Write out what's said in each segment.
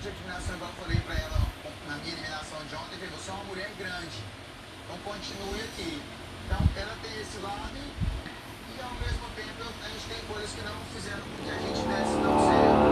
de eliminação, igual eu falei pra ela na minha eliminação de ontem, que você é uma mulher grande. Então continue aqui. Então ela tem esse lado e ao mesmo tempo a gente tem coisas que não fizeram com que a gente desse não certo.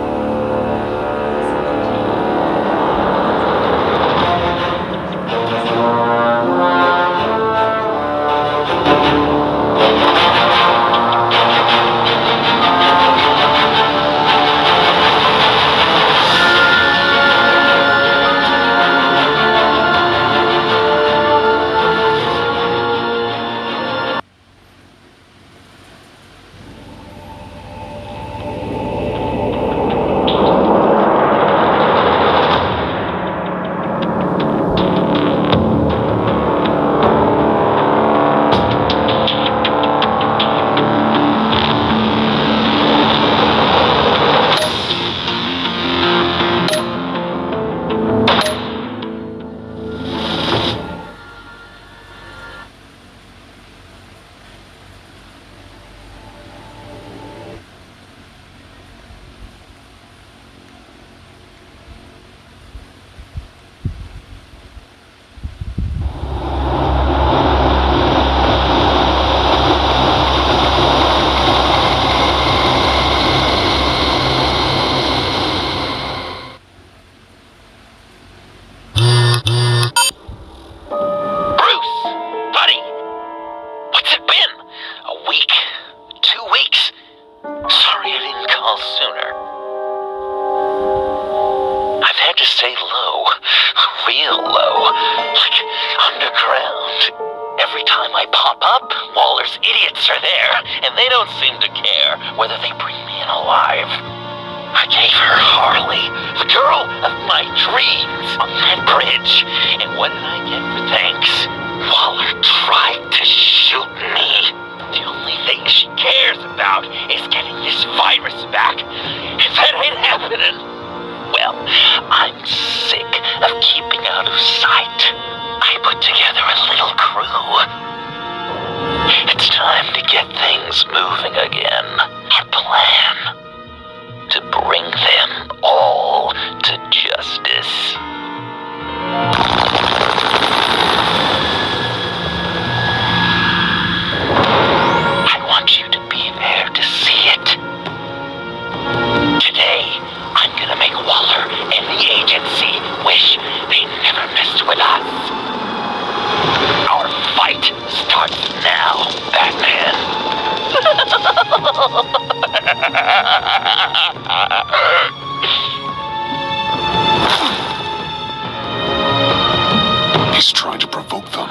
He's trying to provoke them.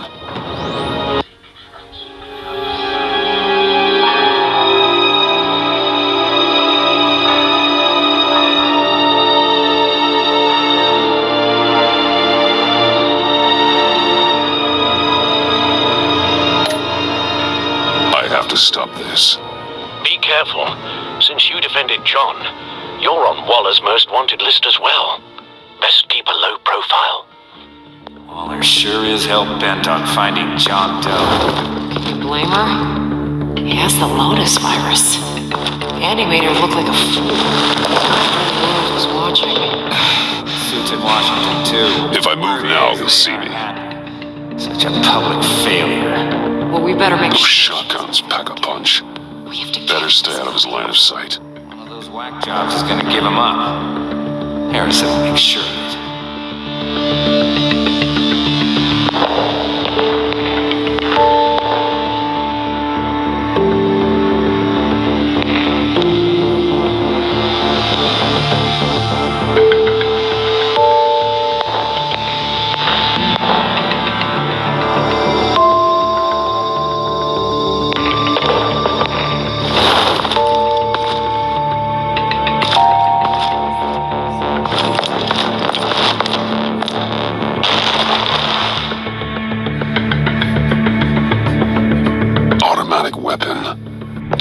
I have to stop this. Be careful. Since you defended John, you're on Waller's most wanted list as well. Best keep a low profile. Waller sure is hell-bent on finding John Doe. Can you blame her? He has the Lotus virus. Andy made her look like a fool. The world was watching. Suits in Washington, too. If I move now, he'll see me. Such a public failure. Well, we better make Those sure. shotguns pack a punch. We have to Better stay out of his line of sight. One of those whack jobs is gonna give him up. Harrison will make sure of it.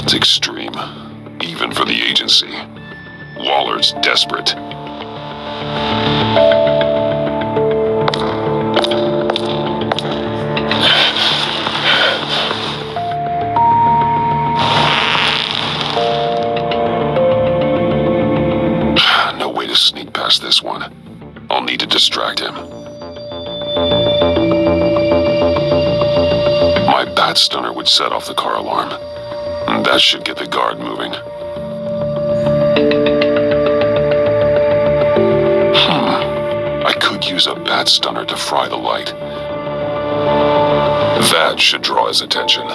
It's extreme, even for the agency. Waller's desperate. No way to sneak past this one. I'll need to distract him. My bat stunner would set off the car alarm. And that should get the guard moving. I could use a bat stunner to fry the light. That should draw his attention.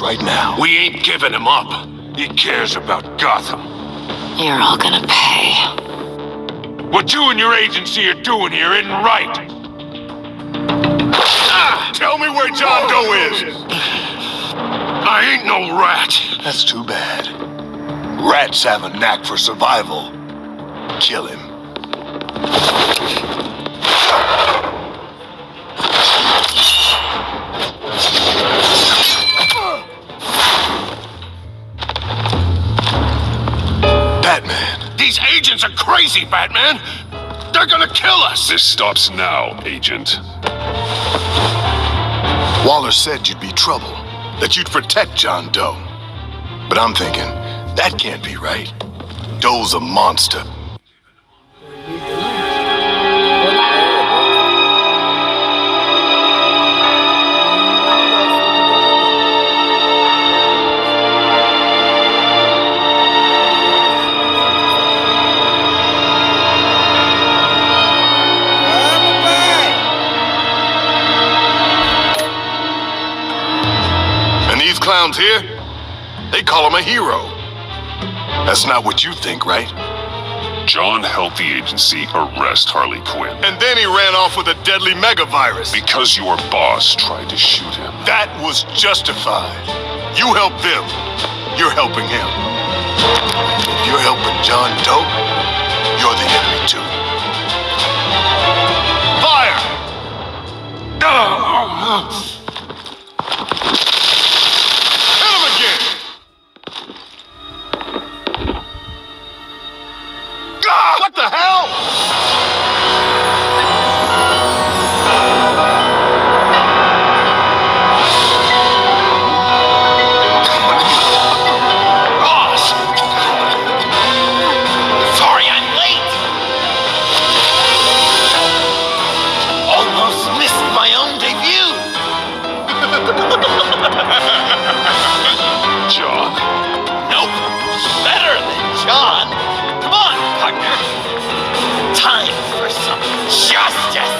Right now. We ain't giving him up. He cares about Gotham. You're all gonna pay. What you and your agency are doing here isn't right. Tell me where John Doe is. I ain't no rat. That's too bad. Rats have a knack for survival. Kill him. These agents are crazy, Batman! They're gonna kill us! This stops now, Agent. Waller said you'd be trouble, that you'd protect John Doe. But I'm thinking, that can't be right. Doe's a monster. Clowns here, they call him a hero. That's not what you think, right? John helped the agency arrest Harley Quinn. And then he ran off with a deadly megavirus. Because your boss tried to shoot him. That was justified. You helped them. You're helping him. If you're helping John Doe, you're the enemy too. Fire! What the hell? Boss! Sorry I'm late. Almost missed my own debut. John? Nope. Better than John. Come on, partner. Time for some justice.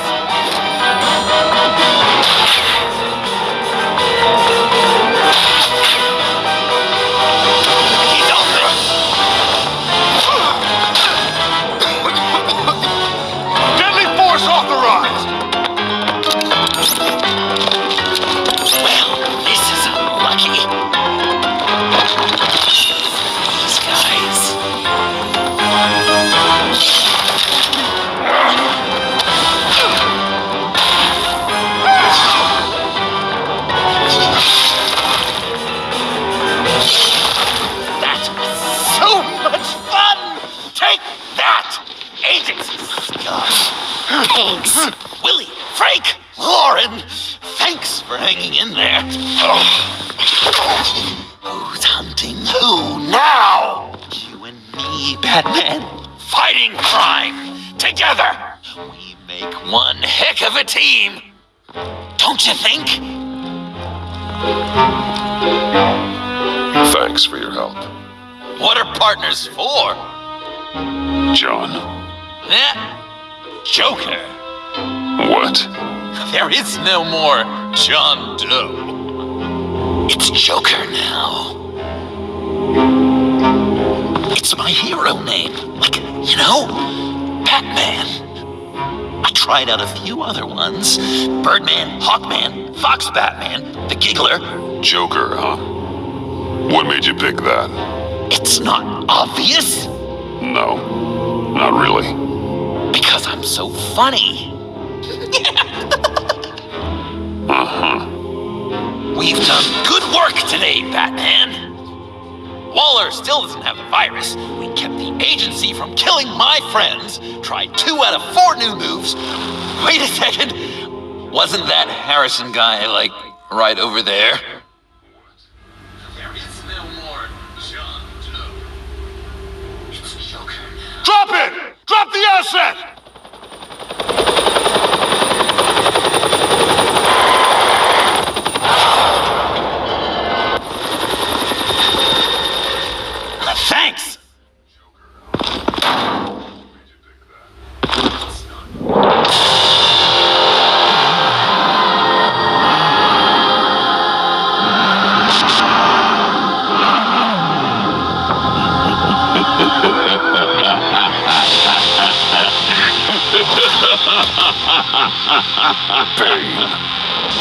He's open. Deadly force authorized! Well, this is unlucky. These guys. That was so much fun! Take that, agency scum! Thanks. Willie, Frank, Lauren, thanks for hanging in there. Who's hunting who now? You and me, Batman. Fighting crime together. We make one heck of a team. Don't you think? Thanks for your help. What are partners for? John? Joker. What? There is no more John Doe. It's Joker now. It's my hero name. Like, you know, Batman. I tried out a few other ones. Birdman, Hawkman, Fox Batman, the Giggler. Joker, huh? What made you pick that? It's not obvious. No, not really. Because I'm so funny. Uh-huh. We've done good work today, Batman. still doesn't have the virus. We kept the agency from killing my friends, tried 2 out of 4 new moves. Wait a second. Wasn't that Harrison guy, like, right over there? There is no more John Doe. It's Joker. Drop it! Drop the asset! Thanks!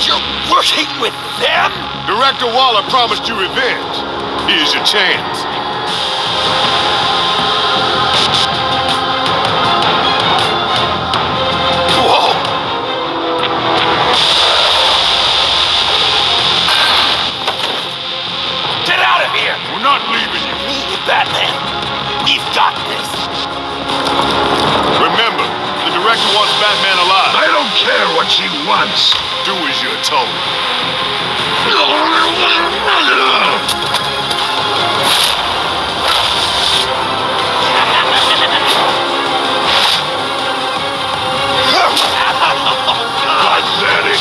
You're working with them? Director Waller promised you revenge. Here's your chance. Whoa! Get out of here! We're not leaving you. Me and Batman, we've got this. Remember, the director wants Batman alive. I don't care what she wants. Do as you're told. Pathetic.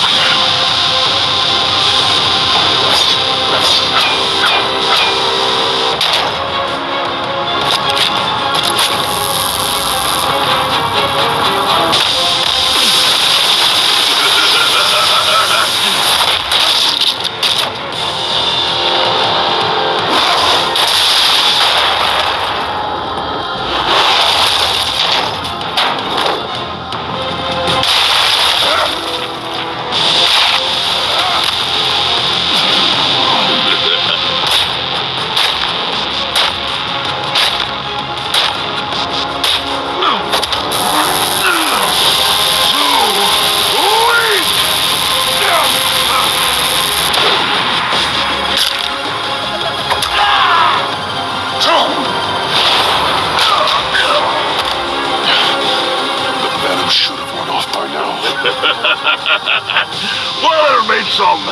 Waller made some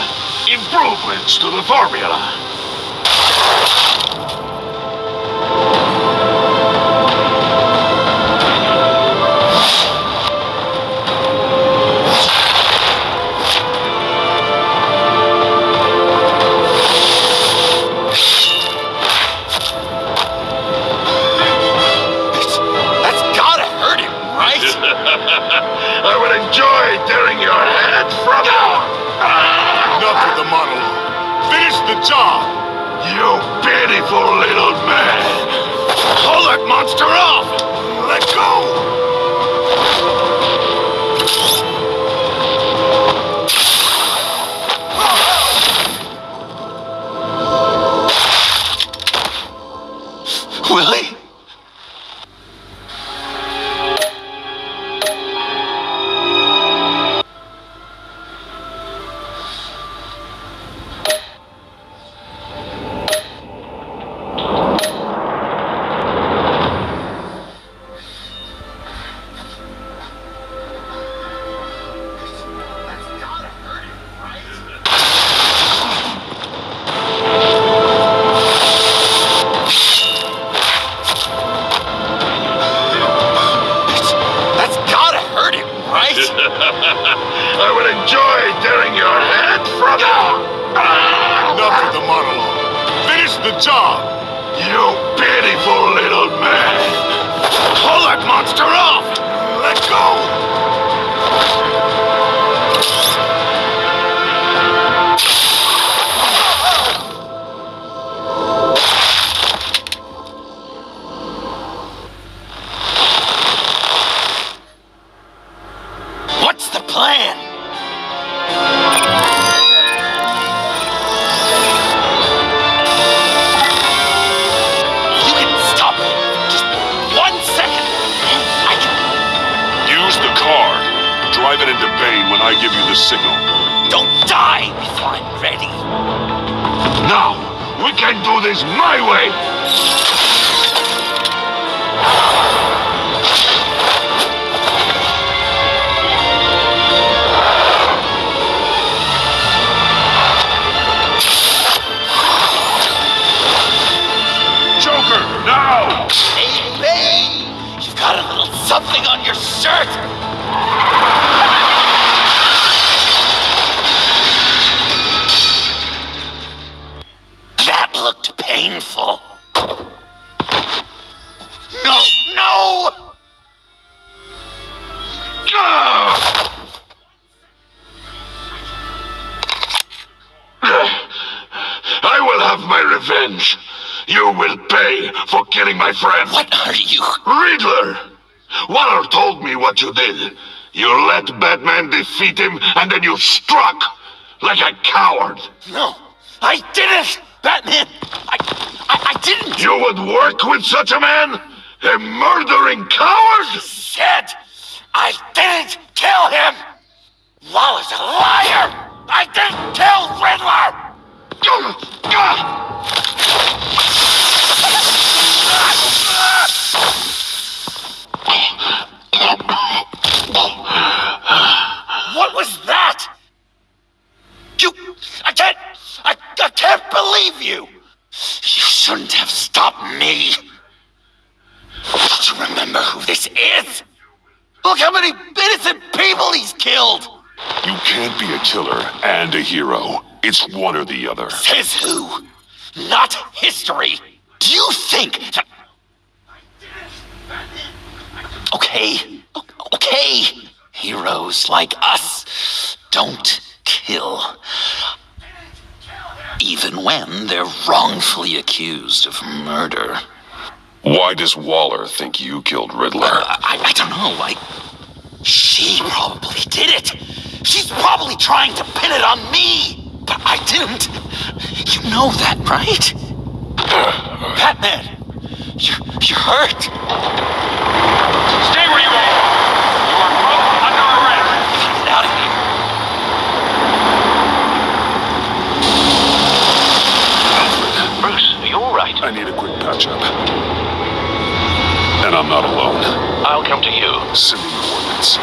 improvements to the formula. That's gotta hurt him, right? I would enjoy tearing your head from you. Enough with the monologue. Finish the job. You pitiful little man. Pull that monster off. Let go. Willie? I would enjoy tearing your head from you. Enough with the monologue. Finish the job. You pitiful little man. Pull that monster off. Let go. What's the plan? You can stop me. Just 1 second. I can... Use the car. Drive it into Bane when I give you the signal. Don't die before I'm ready. Now, we can do this my way. Joker, now! Hey, Bane! You've got a little something on your shirt! That looked painful. No, no! I will have my revenge. You will pay for killing my friend. What are you? Riddler! Waller told me what you did. You let Batman defeat him, and then you struck like a coward. No, I didn't! Batman! I didn't! You would work with such a man? A murdering coward? Said I didn't kill him! Waller's a liar! I didn't kill Riddler! What was that? I can't believe you! You shouldn't have stopped me! Don't you remember who this is? Look how many innocent people he's killed! You can't be a killer and a hero. It's one or the other. Says who? Not history! Do you think that... Okay. Heroes like us don't kill. Even when they're wrongfully accused of murder. Why does Waller think you killed Riddler? I don't know. She probably did it. She's probably trying to pin it on me. But I didn't. You know that, right? Batman, you're hurt. Stay where you are. You are both under arrest. Get out of here. Bruce, are you all right? I need a quick patch-up. And I'm not alone. I'll come to you. Send me coordinates.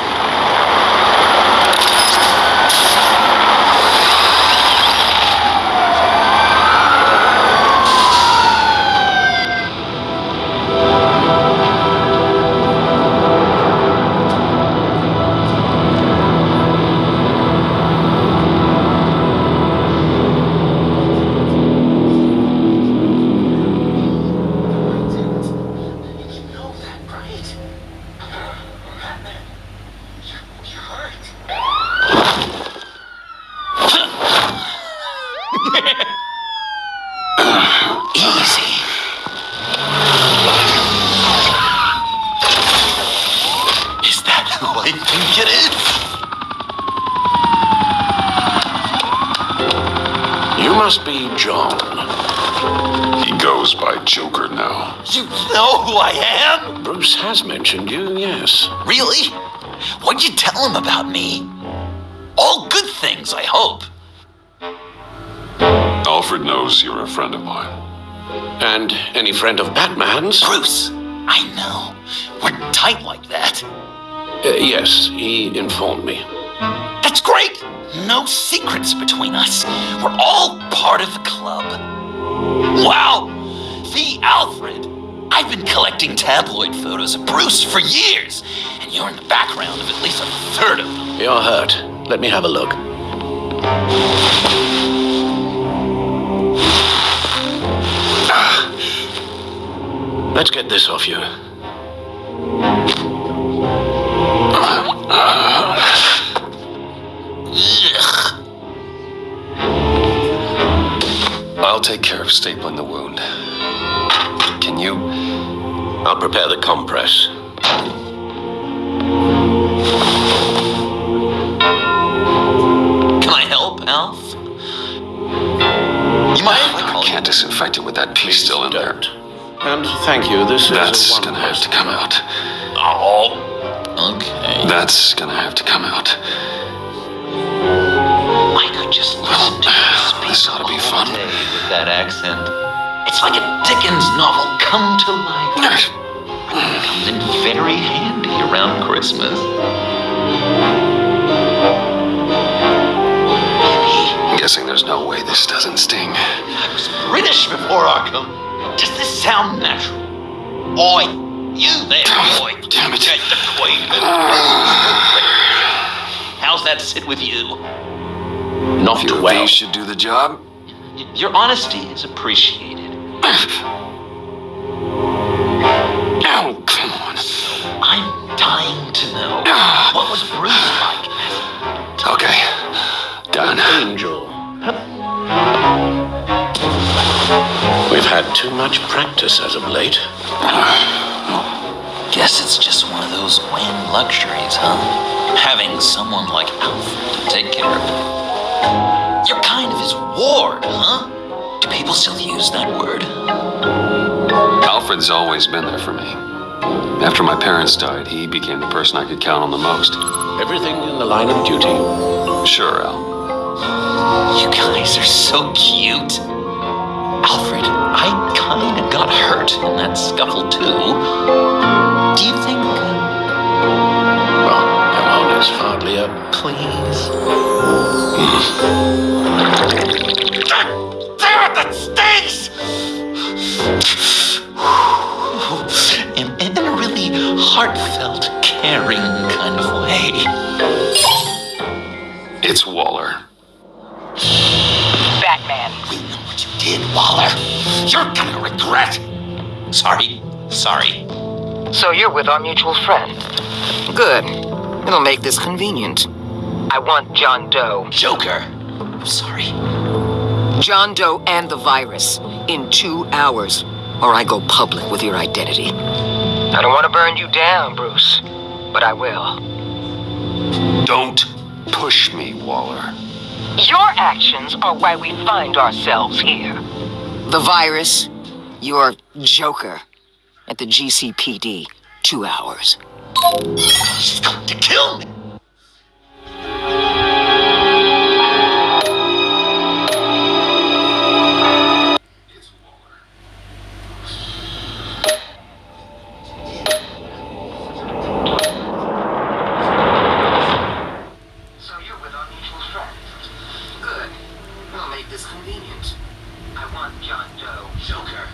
Easy. Is that who I think it is? You must be John. He goes by Joker now. You know who I am? Bruce has mentioned you, yes. Really? What'd you tell him about me? All good things, I hope. Alfred knows you're a friend of mine. And any friend of Batman's? Bruce, I know. We're tight like that. Yes, he informed me. That's great. No secrets between us. We're all part of the club. Wow. See, Alfred, I've been collecting tabloid photos of Bruce for years, and you're in the background of at least a third of them. You're hurt. Let me have a look. Let's get this off you. I'll take care of stapling the wound. Can you? I'll prepare the compress. Can I help, Alf? You mind? I can't disinfect it with that piece still in there. Don't. And thank you, this That's is gonna have to come out. Oh, okay. That's gonna have to come out. I could just listen to you speak This ought to be all fun. day with that accent. It's like a Dickens novel come to life. It comes in very handy around Christmas. I'm guessing there's no way this doesn't sting. I was British before Arkham. Does this sound natural? Oi, you there, boy. Damn it. Get the queen. How's that sit with you? Not Few of well. these should do the job. Your honesty is appreciated. Oh, come on. I'm dying to know, what was Bruce like? Okay, done. Angel. We've had too much practice as of late. Guess it's just one of those Wayne luxuries, huh? Having someone like Alfred to take care of it. You're kind of his ward, huh? Do people still use that word? Alfred's always been there for me. After my parents died, he became the person I could count on the most. Everything in the line of duty. Sure, Al. You guys are so cute. Alfred, I kinda got hurt in that scuffle too. Do you think... Well, come on, it's hardly a... Please? Damn it, that stinks! In a really heartfelt, caring kind of way. It's Waller. Batman. We know what you did, Waller. You're gonna regret. Sorry. So you're with our mutual friend. Good. It'll make this convenient. I want John Doe. Joker. I'm sorry. John Doe and the virus in 2 hours, or I go public with your identity. I don't want to burn you down, Bruce, but I will. Don't push me, Waller. Your actions are why we find ourselves here. The virus, your Joker, at the GCPD, 2 hours. She's going to kill me. So you're with our mutual friend. Good. We'll make this convenient. I want John Doe. Joker.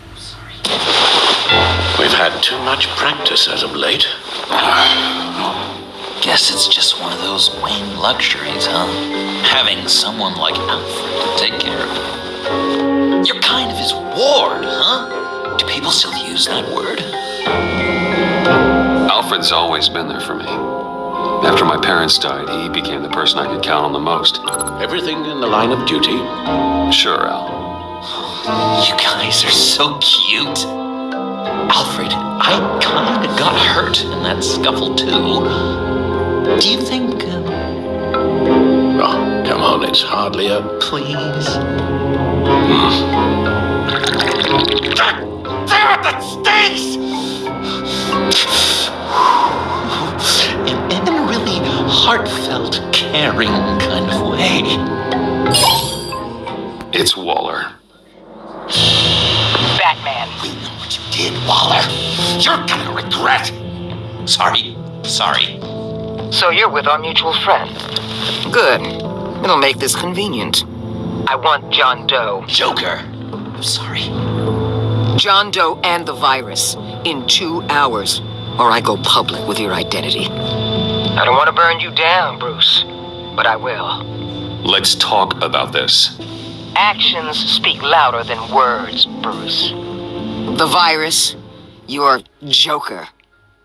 I'm sorry. We've had too much practice as of late. Guess it's just one of those Wayne luxuries, huh? Having someone like Alfred to take care of it. You're kind of his ward, huh? Do people still use that word? Alfred's always been there for me. After my parents died, he became the person I could count on the most. Everything in the line of duty. Sure, Al. You guys are so cute. Alfred, I kinda got hurt in that scuffle too. Do you think... Oh, come on, it's hardly a... Please? Damn it, that stinks! In a really heartfelt, caring kind of way. It's Waller. Batman. We know what you did, Waller. You're gonna regret. Sorry. So you're with our mutual friend. Good. It'll make this convenient. I want John Doe. Joker. I'm sorry. John Doe and the virus in 2 hours, or I go public with your identity. I don't want to burn you down, Bruce, but I will. Let's talk about this. Actions speak louder than words, Bruce. The virus, your Joker,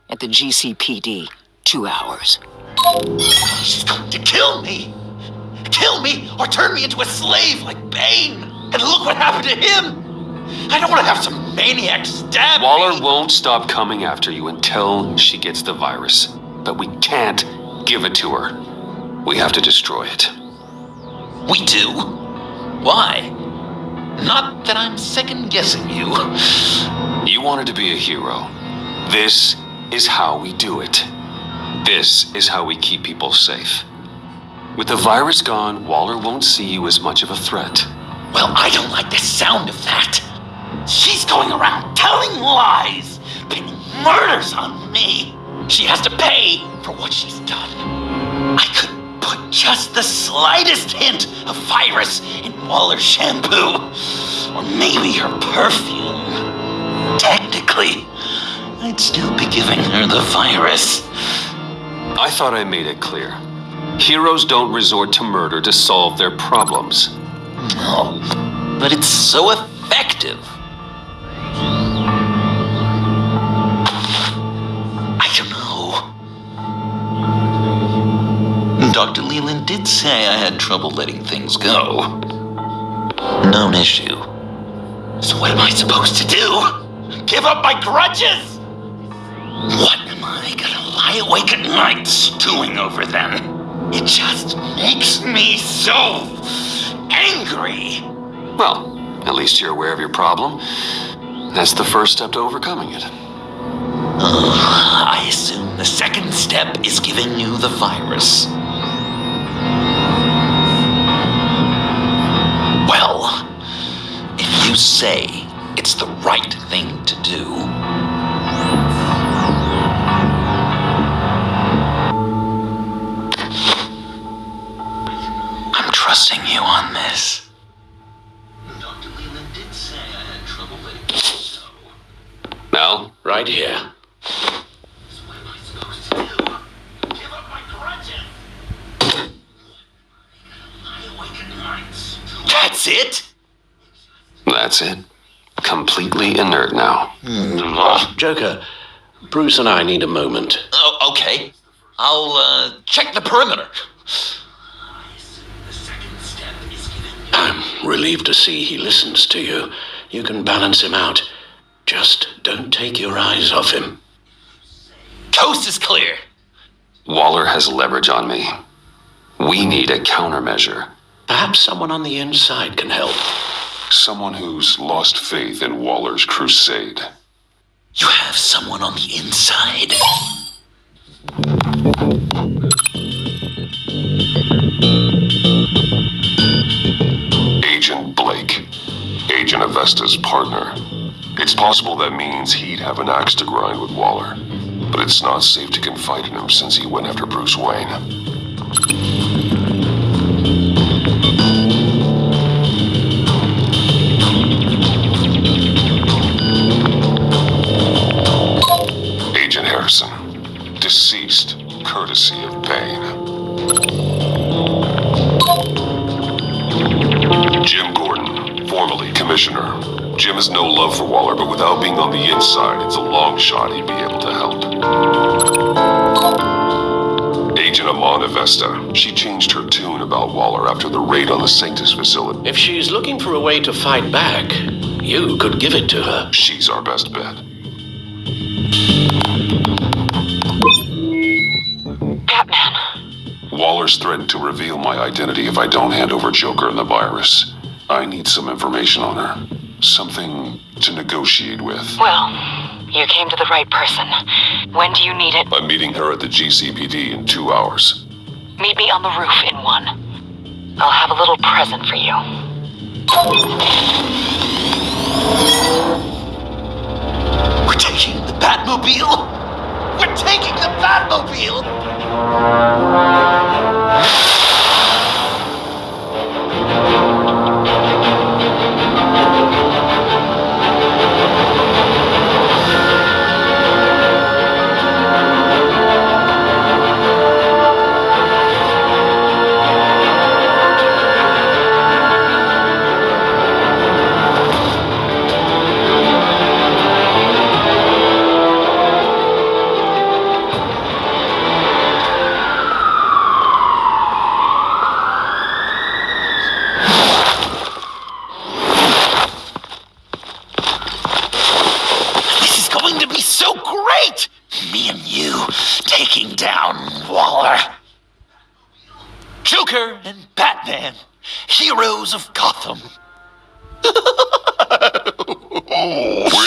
at the GCPD, 2 hours. She's going to kill me. Kill me or turn me into a slave like Bane. And look what happened to him. I don't want to have some maniac stab Waller me. won't stop coming after you until she gets the virus. But we can't give it to her. We have to destroy it. We do? Why? Not that I'm second-guessing you. You wanted to be a hero. This is how we do it. This is how we keep people safe. With the virus gone, Waller won't see you as much of a threat. Well, I don't like the sound of that. going around telling lies, pinning murders on me. She has to pay for what she's done. I could put just the slightest hint of virus in Waller's shampoo, or maybe her perfume. Technically, I'd still be giving her the virus. I thought I made it clear. Heroes don't resort to murder to solve their problems. No, but it's so effective. I don't know. Dr. Leland did say I had trouble letting things go. Known issue. So what am I supposed to do? Give up my grudges? What am I gonna lie awake at night stewing over then? It just makes me so angry. Well, at least you're aware of your problem. That's the first step to overcoming it. I assume the second step is giving you the virus. Well, if you say it's the right thing to do, trusting you on this. Dr. Leland did say I had trouble letting it go. Now? Right here. So what am I supposed to do? Give up my grudges? Lie awake at nights. That's it? That's it. Completely inert now. Joker, Bruce and I need a moment. Oh, okay. I'll check the perimeter. I'm relieved to see he listens to you. You can balance him out. Just don't take your eyes off him. Coast is clear. Waller has leverage on me. We need a countermeasure. Perhaps someone on the inside can help. Someone who's lost faith in Waller's crusade. You have someone on the inside? Agent Blake. Agent Avesta's partner. It's possible that means he'd have an axe to grind with Waller. But it's not safe to confide in him since he went after Bruce Wayne. Agent Harrison. Deceased, courtesy of Payne. Jim Gordon, formerly commissioner. Jim has no love for Waller, but without being on the inside, it's a long shot he'd be able to help. Agent Amon Avesta. She changed her tune about Waller after the raid on the Sanctus facility. If she's looking for a way to fight back, you could give it to her. She's our best bet. Batman. Waller's threatened to reveal my identity if I don't hand over Joker and the virus. I need some information on her. Something to negotiate with. Well, you came to the right person. When do you need it? I'm meeting her at the GCPD in 2 hours. Meet me on the roof in 1. I'll have a little present for you. We're taking the Batmobile? We're taking the Batmobile! Me and you taking down Waller. Joker and Batman, heroes of Gotham. We're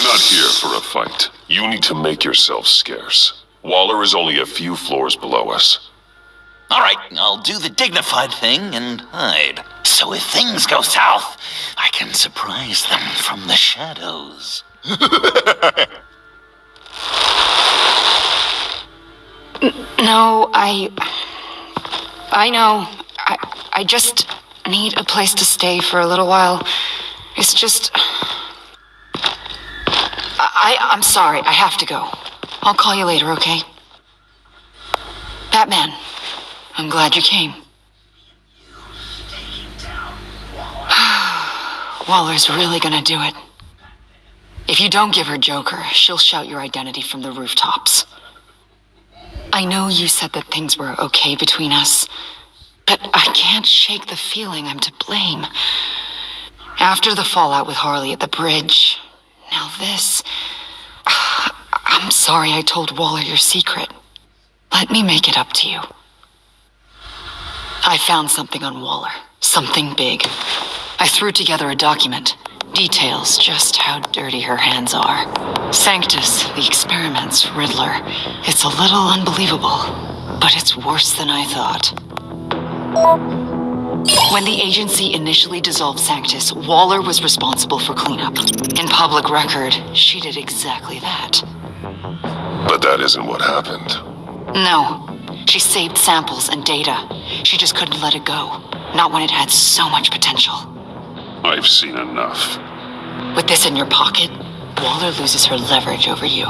not here for a fight. You need to make yourself scarce. Waller is only a few floors below us. All right, I'll do the dignified thing and hide. So if things go south, I can surprise them from the shadows. No, I know. I just need a place to stay for a little while. It's just... I'm sorry, I have to go. I'll call you later, okay? Batman, I'm glad you came. Waller's really gonna do it. If you don't give her Joker, she'll shout your identity from the rooftops. I know you said that things were okay between us, but I can't shake the feeling I'm to blame. After the fallout with Harley at the bridge, now this... I'm sorry I told Waller your secret. Let me make it up to you. I found something on Waller. Something big. I threw together a document. Details just how dirty her hands are. Sanctus, the experiments, Riddler. It's a little unbelievable, but it's worse than I thought. When the agency initially dissolved Sanctus, Waller was responsible for cleanup. In public record, she did exactly that. But that isn't what happened. No. She saved samples and data. She just couldn't let it go. Not when it had so much potential. I've seen enough. With this in your pocket, Waller loses her leverage over you.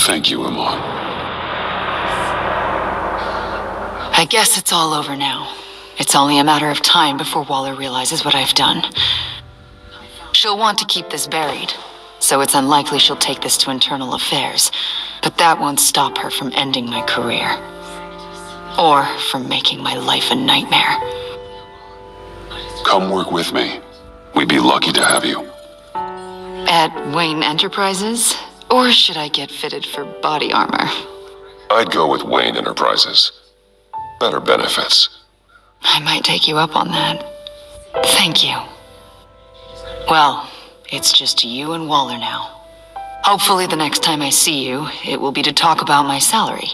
Thank you, Amon. I guess it's all over now. It's only a matter of time before Waller realizes what I've done. She'll want to keep this buried, so it's unlikely she'll take this to internal affairs. But that won't stop her from ending my career. Or from making my life a nightmare. Come work with me. We'd be lucky to have you. At Wayne Enterprises? Or should I get fitted for body armor? I'd go with Wayne Enterprises. Better benefits. I might take you up on that. Thank you. Well, it's just you and Waller now. Hopefully the next time I see you, it will be to talk about my salary.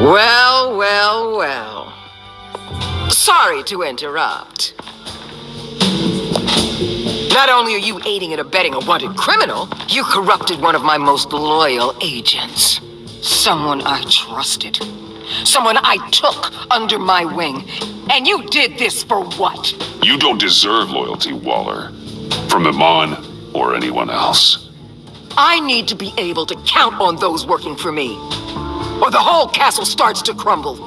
Well, well, well. Sorry to interrupt. Not only are you aiding and abetting a wanted criminal, you corrupted one of my most loyal agents. Someone I trusted. Someone I took under my wing. And you did this for what? You don't deserve loyalty, Waller. From Amon or anyone else. I need to be able to count on those working for me. Or the whole castle starts to crumble.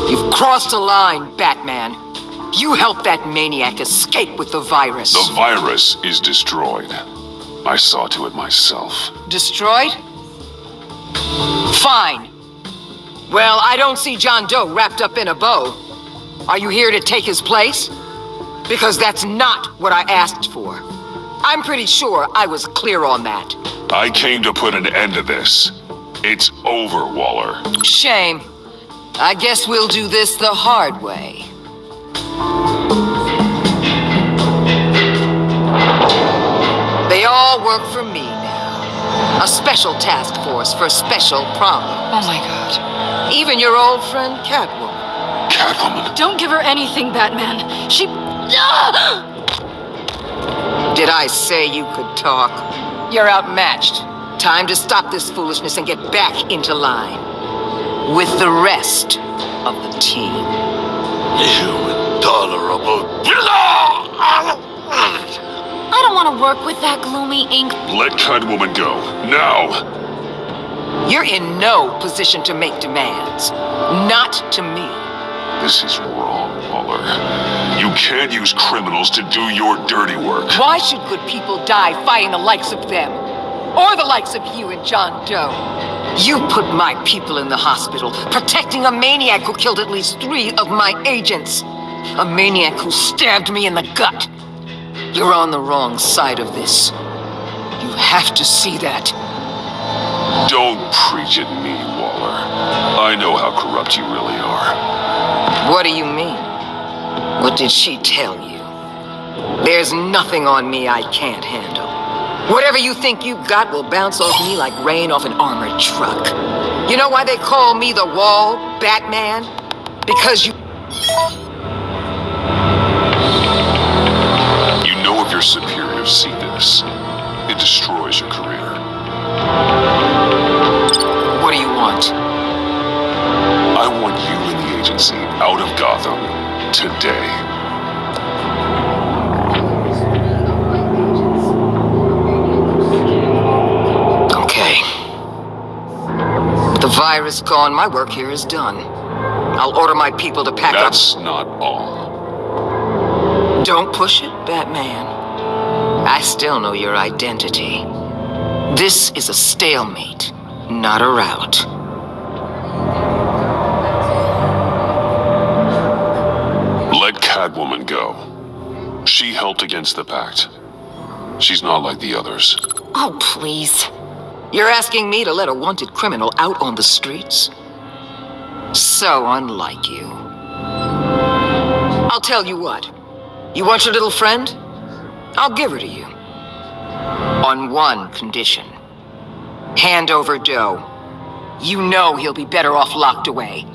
You've crossed a line, Batman. You helped that maniac escape with the virus. The virus is destroyed. I saw to it myself. Destroyed? Fine. Well, I don't see John Doe wrapped up in a bow. Are you here to take his place? Because that's not what I asked for. I'm pretty sure I was clear on that. I came to put an end to this. It's over, Waller. Shame. I guess we'll do this the hard way. They all work for me now. A special task force for special problems. Oh my god. Even your old friend Catwoman. Catwoman? Don't give her anything, Batman. She... Did I say you could talk? You're outmatched. Time to stop this foolishness and get back into line. With the rest of the team. You intolerable... I don't want to work with that gloomy ink. Let Catwoman go. Now! You're in no position to make demands. Not to me. This is wrong, Waller. You can't use criminals to do your dirty work. Why should good people die fighting the likes of them? Or the likes of you and John Doe? You put my people in the hospital, protecting a maniac who killed at least 3 of my agents. A maniac who stabbed me in the gut. You're on the wrong side of this. You have to see that. Don't preach at me, Waller. I know how corrupt you really are. What do you mean? What did she tell you? There's nothing on me I can't handle. Whatever you think you got will bounce off me like rain off an armored truck. You know why they call me the Wall, Batman? Because you... You know if your superiors see this, it destroys your career. What do you want? I want you and the agency out of Gotham today. Okay. With the virus gone, my work here is done. I'll order my people to pack up... That's not all. Don't push it, Batman. I still know your identity. This is a stalemate, not a rout. Let Catwoman go. She helped against the Pact. She's not like the others. Oh, please. You're asking me to let a wanted criminal out on the streets? So unlike you. I'll tell you what. You want your little friend? I'll give her to you. On one condition. Hand over dough. You know he'll be better off locked away.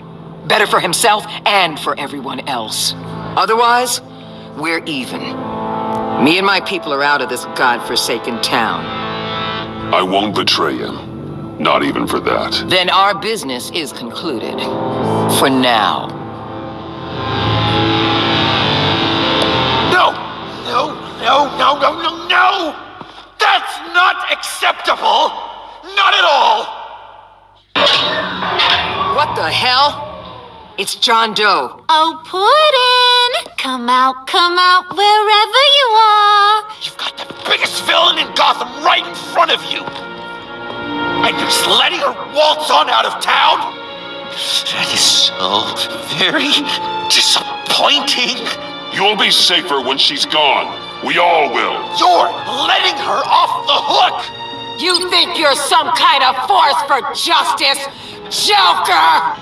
Better for himself and for everyone else. Otherwise, we're even. Me and my people are out of this godforsaken town. I won't betray him. Not even for that. Then our business is concluded. For now. No! No! No! No! No! No! No! That's not acceptable! Not at all! What the hell? It's John Doe. Oh, Puddin'! Come out, wherever you are! You've got the biggest villain in Gotham right in front of you! And you're just letting her waltz on out of town? That is so very disappointing. You'll be safer when she's gone. We all will. You're letting her off the hook! You think you're some kind of force for justice, Joker?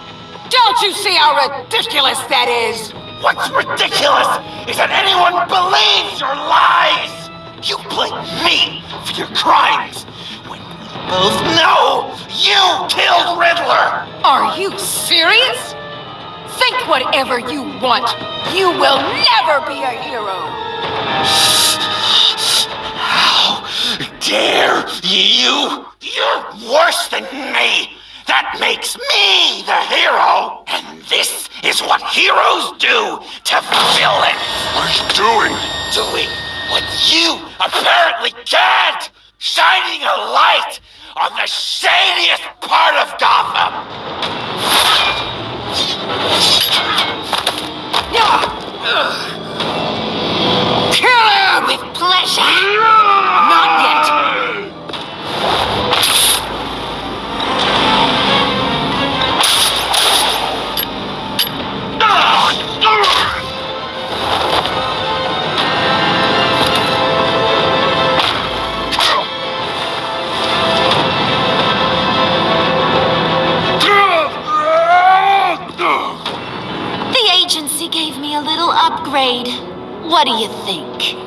Don't you see how ridiculous that is? What's ridiculous is that anyone believes your lies! You blame me for your crimes, when we both know you killed Riddler! Are you serious? Think whatever you want. You will never be a hero. How dare you? You're worse than me! That makes me the hero! And this is what heroes do to villains! What are you doing? Doing what you apparently can't! Shining a light on the shadiest part of Gotham! Kill him! With pleasure! Not yet! The agency gave me a little upgrade. What do you think?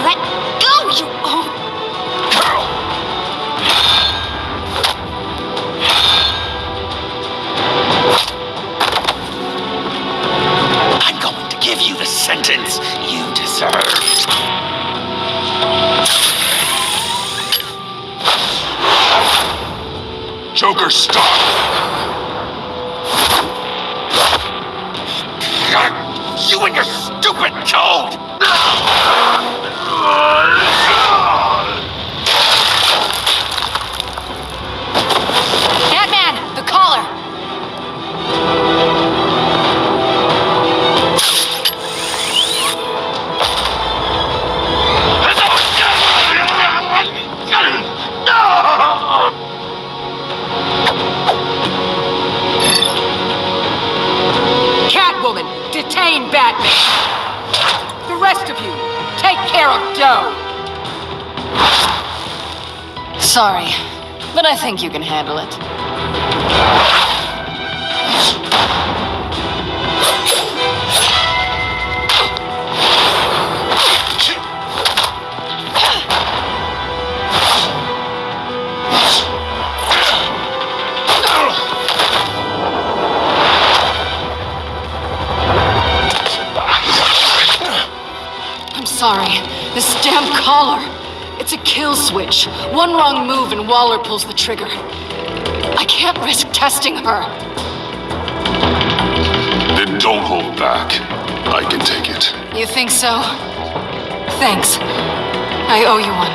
Let go, you old... I'm going to give you the sentence you deserve. Joker, stop! You and your stupid code! Batman, the collar! clean, Batman! The rest of you, take care of Doe! Sorry, but I think you can handle it. I'm sorry. This damn collar. It's a kill switch. One wrong move and Waller pulls the trigger. I can't risk testing her. Then don't hold back. I can take it. You think so? Thanks. I owe you one.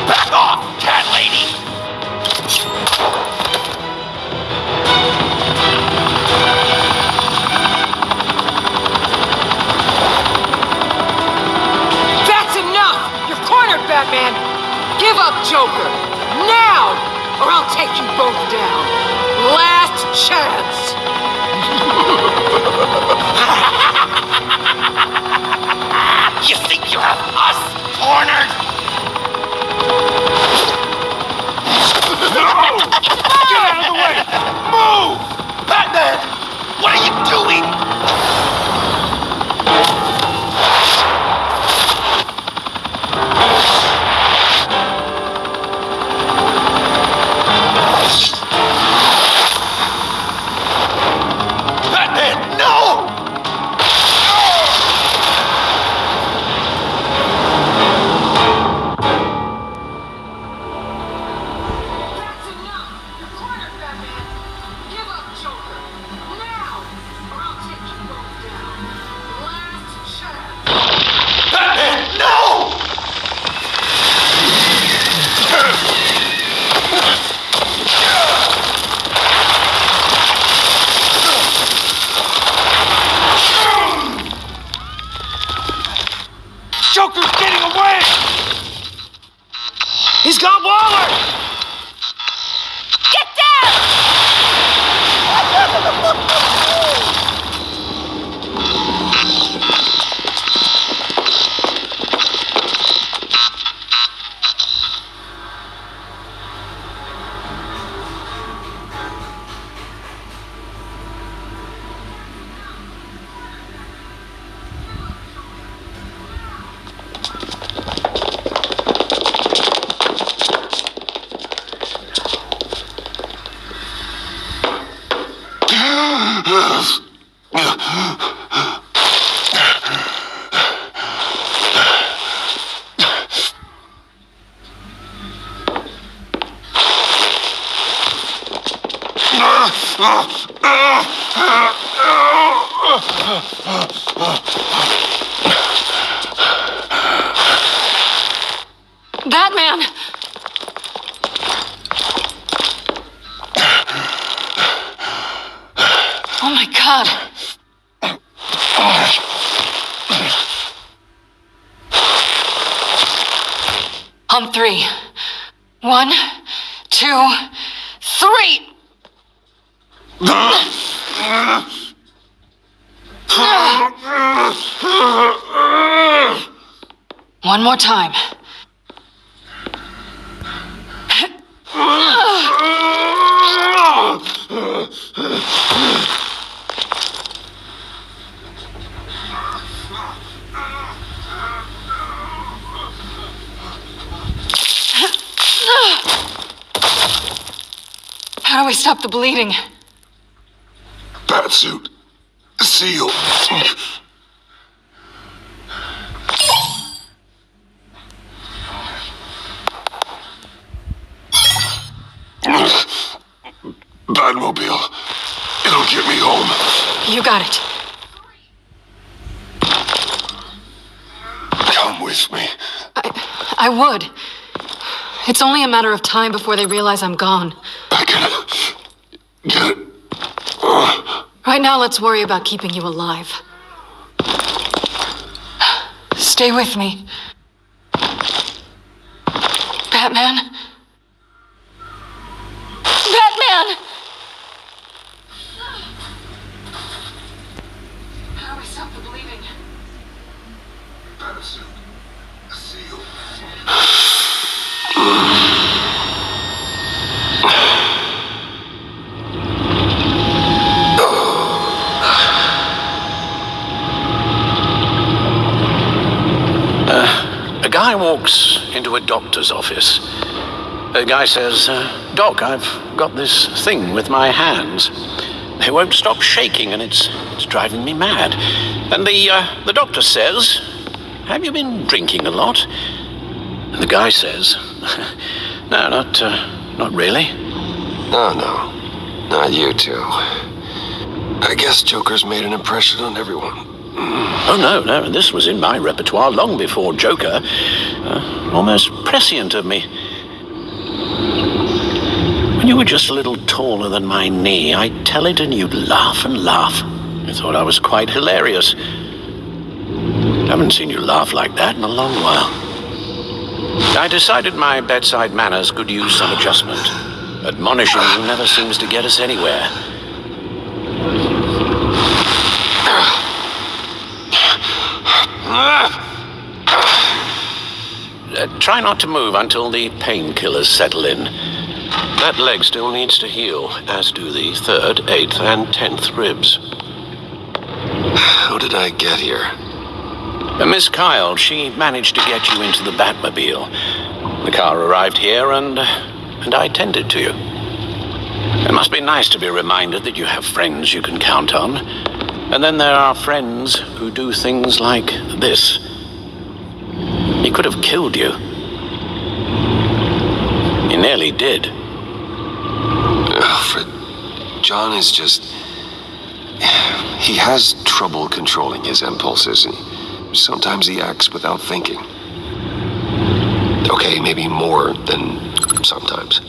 Back off, cat lady! That's enough! You're cornered, Batman! Give up, Joker! Now! Or I'll take you both down. Last chance! You think you have us cornered? No! Get out of the way! Move! Batman! What are you doing? Batman, no! That's enough! You're cornered, Batman! Give up, Joker! Now! Or I'll take you both down. Last chance! Batman, no! Joker's getting away! He's got Waller! Get down! Batman! Oh my God! On three. 1, 2, 3! One more time. How do we stop the bleeding? Batsuit. Seal. Batmobile. It'll get me home. You got it. Come with me. I would. It's only a matter of time before they realize I'm gone. I can get it. Right now, let's worry about keeping you alive. Stay with me. Batman? Batman! A guy walks into a doctor's office. The guy says, Doc, I've got this thing with my hands. They won't stop shaking and it's driving me mad. And the doctor says, have you been drinking a lot? And the guy says, no, not really. Oh, no. Not you two. I guess Joker's made an impression on everyone. Oh, no, this was in my repertoire long before Joker. Almost prescient of me. When you were just a little taller than my knee, I'd tell it and you'd laugh and laugh. I thought I was quite hilarious. Haven't seen you laugh like that in a long while. I decided my bedside manners could use some adjustment. Admonishing you never seems to get us anywhere. Try not to move until the painkillers settle in. That leg still needs to heal, as do the 3rd, 8th, and 10th ribs. How did I get here? Miss Kyle, she managed to get you into the Batmobile. The car arrived here, and I tended to you. It must be nice to be reminded that you have friends you can count on. And then there are friends who do things like this. He could have killed you. He nearly did. Alfred, John is just... He has trouble controlling his impulses, and sometimes he acts without thinking. Okay, maybe more than sometimes.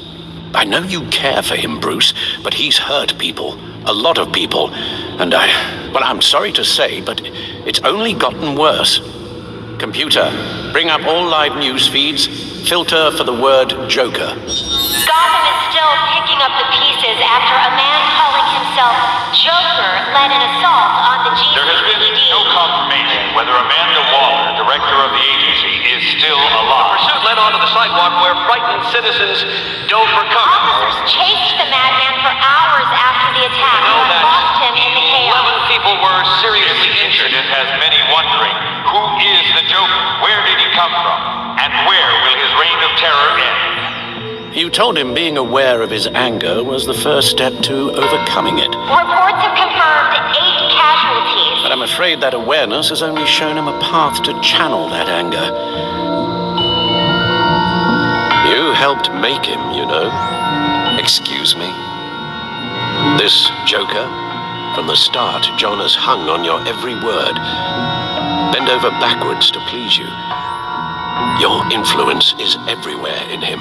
I know you care for him, Bruce, but he's hurt people. A lot of people. And I'm sorry to say, but it's only gotten worse. Computer, bring up all live news feeds. Filter for the word Joker. Gotham is still picking up the pieces after a man calling himself Joker led an assault on the GCPD. There has been no confirmation whether Amanda Waller, director of the agency, is still alive. The pursuit led onto the sidewalk where frightened citizens dove for cover. Officers chased the madman for hours after the attack and lost him in the chaos. 11 people were seriously injured and has many wondering, who is the Joker? Where did he come from? And where will his reign of terror end? You told him being aware of his anger was the first step to overcoming it. Reports have confirmed 8 casualties. But I'm afraid that awareness has only shown him a path to channel that anger. You helped make him, you know. Excuse me? This Joker, from the start, John has hung on your every word. Bend over backwards to please you. Your influence is everywhere in him,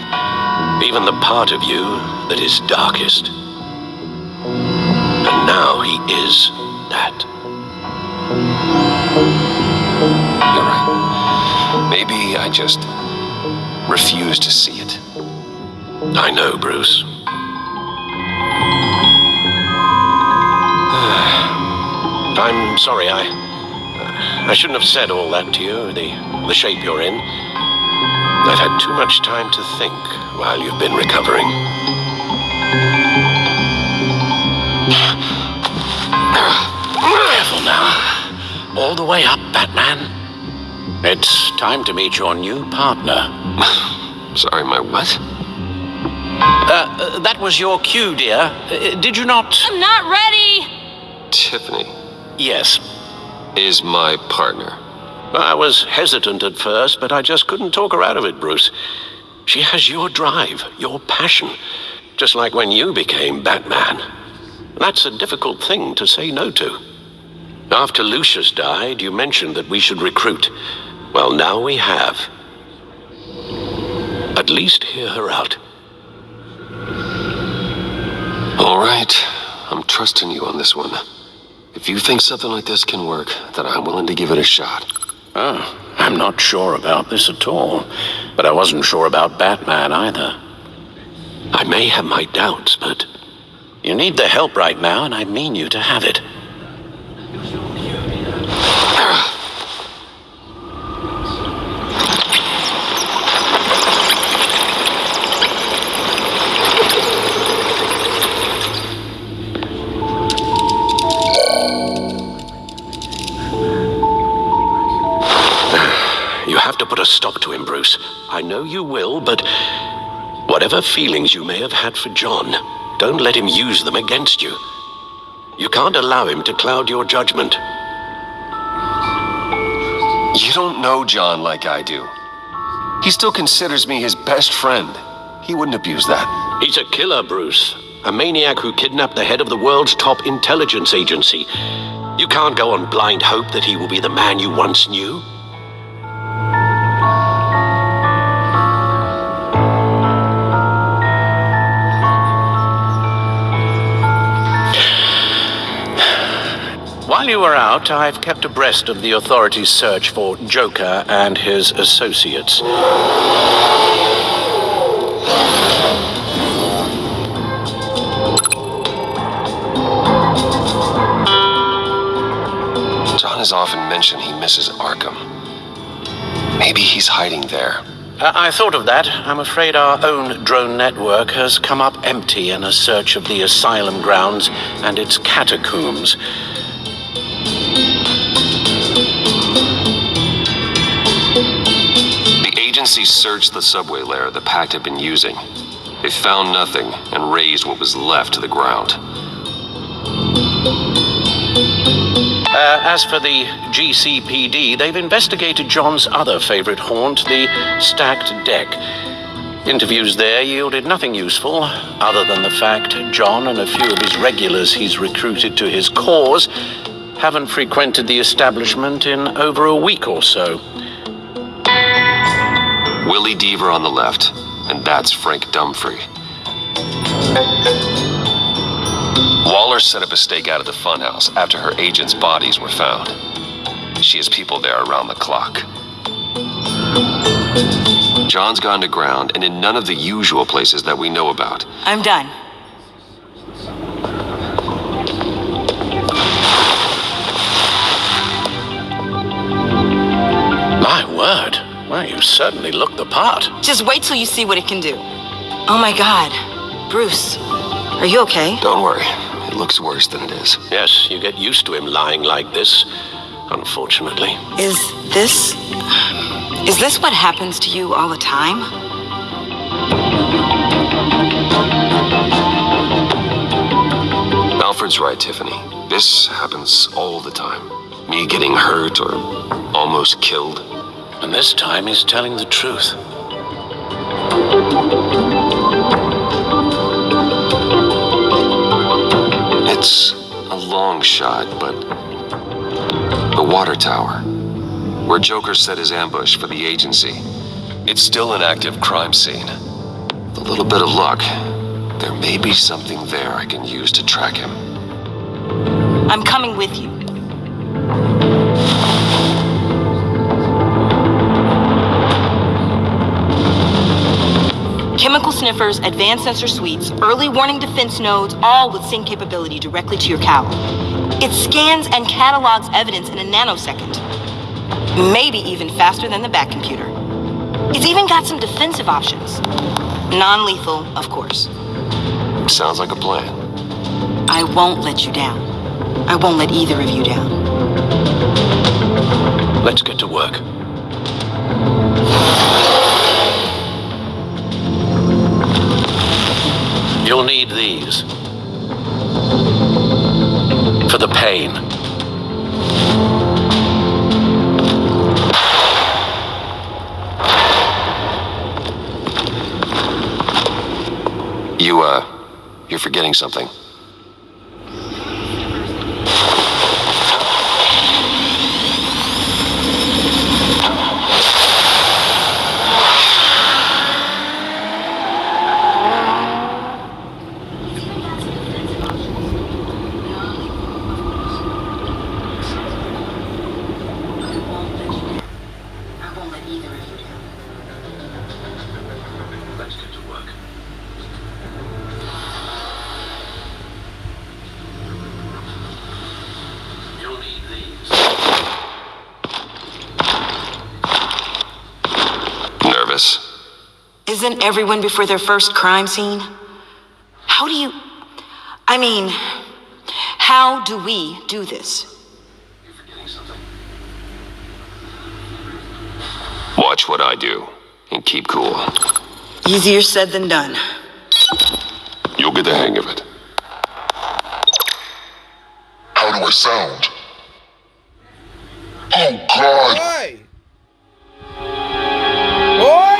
even the part of you that is darkest. And now he is that. You're right. Maybe I just refuse to see it. I know, Bruce. I'm sorry, I shouldn't have said all that to you, the shape you're in. I've had too much time to think while you've been recovering. Careful now. All the way up, Batman. It's time to meet your new partner. Sorry, my what? That was your cue, dear. Did you not... I'm not ready! Tiffany Yes. is my partner. I was hesitant at first, but I just couldn't talk her out of it, Bruce. She has your drive, your passion, just like when you became Batman. That's a difficult thing to say no to. After Lucius died, you mentioned that we should recruit. Well, now we have. At least hear her out. All right, I'm trusting you on this one. If you think something like this can work, then I'm willing to give it a shot. Oh, I'm not sure about this at all. But I wasn't sure about Batman either. I may have my doubts, but you need the help right now, and I mean you to have it. have to put a stop to him, Bruce. I know you will, but whatever feelings you may have had for John, don't let him use them against you. You can't allow him to cloud your judgment. You don't know John like I do. He still considers me his best friend. He wouldn't abuse that. He's a killer, Bruce. A maniac who kidnapped the head of the world's top intelligence agency. You can't go on blind hope that he will be the man you once knew. While you were out, I've kept abreast of the authorities' search for Joker and his associates. John has often mentioned he misses Arkham. Maybe he's hiding there. I thought of that. I'm afraid our own drone network has come up empty in a search of the asylum grounds and its catacombs. The agency searched the subway lair the Pact had been using. They found nothing and razed what was left to the ground. As for the GCPD, they've investigated John's other favorite haunt, the stacked deck. Interviews there yielded nothing useful, other than the fact John and a few of his regulars he's recruited to his cause haven't frequented the establishment in over a week or so. Willie Deaver on the left, and that's Frank Dumfrey. Waller set up a stakeout at the funhouse after her agents' bodies were found. She has people there around the clock. John's gone to ground and in none of the usual places that we know about. I'm done. My word. Well, you certainly look the part. Just wait till you see what it can do. Oh my God. Bruce, are you okay? Don't worry. It looks worse than it is. Yes, you get used to him lying like this, unfortunately. Is this what happens to you all the time? Alfred's right, Tiffany. This happens all the time. Me getting hurt or almost killed. And this time he's telling the truth. It's a long shot, but the water tower, where Joker set his ambush for the agency, it's still an active crime scene. With a little bit of luck, there may be something there I can use to track him. I'm coming with you. Chemical sniffers, advanced sensor suites, early warning defense nodes, all with sync capability directly to your cowl. It scans and catalogs evidence in a nanosecond. Maybe even faster than the back computer. It's even got some defensive options. Non-lethal, of course. Sounds like a plan. I won't let you down. I won't let either of you down. Let's get to work. You'll need these. For the pain. You're forgetting something. Isn't everyone before their first crime scene? How do we do this? Watch what I do, and keep cool. Easier said than done. You'll get the hang of it. How do I sound? Oh, God! Oi!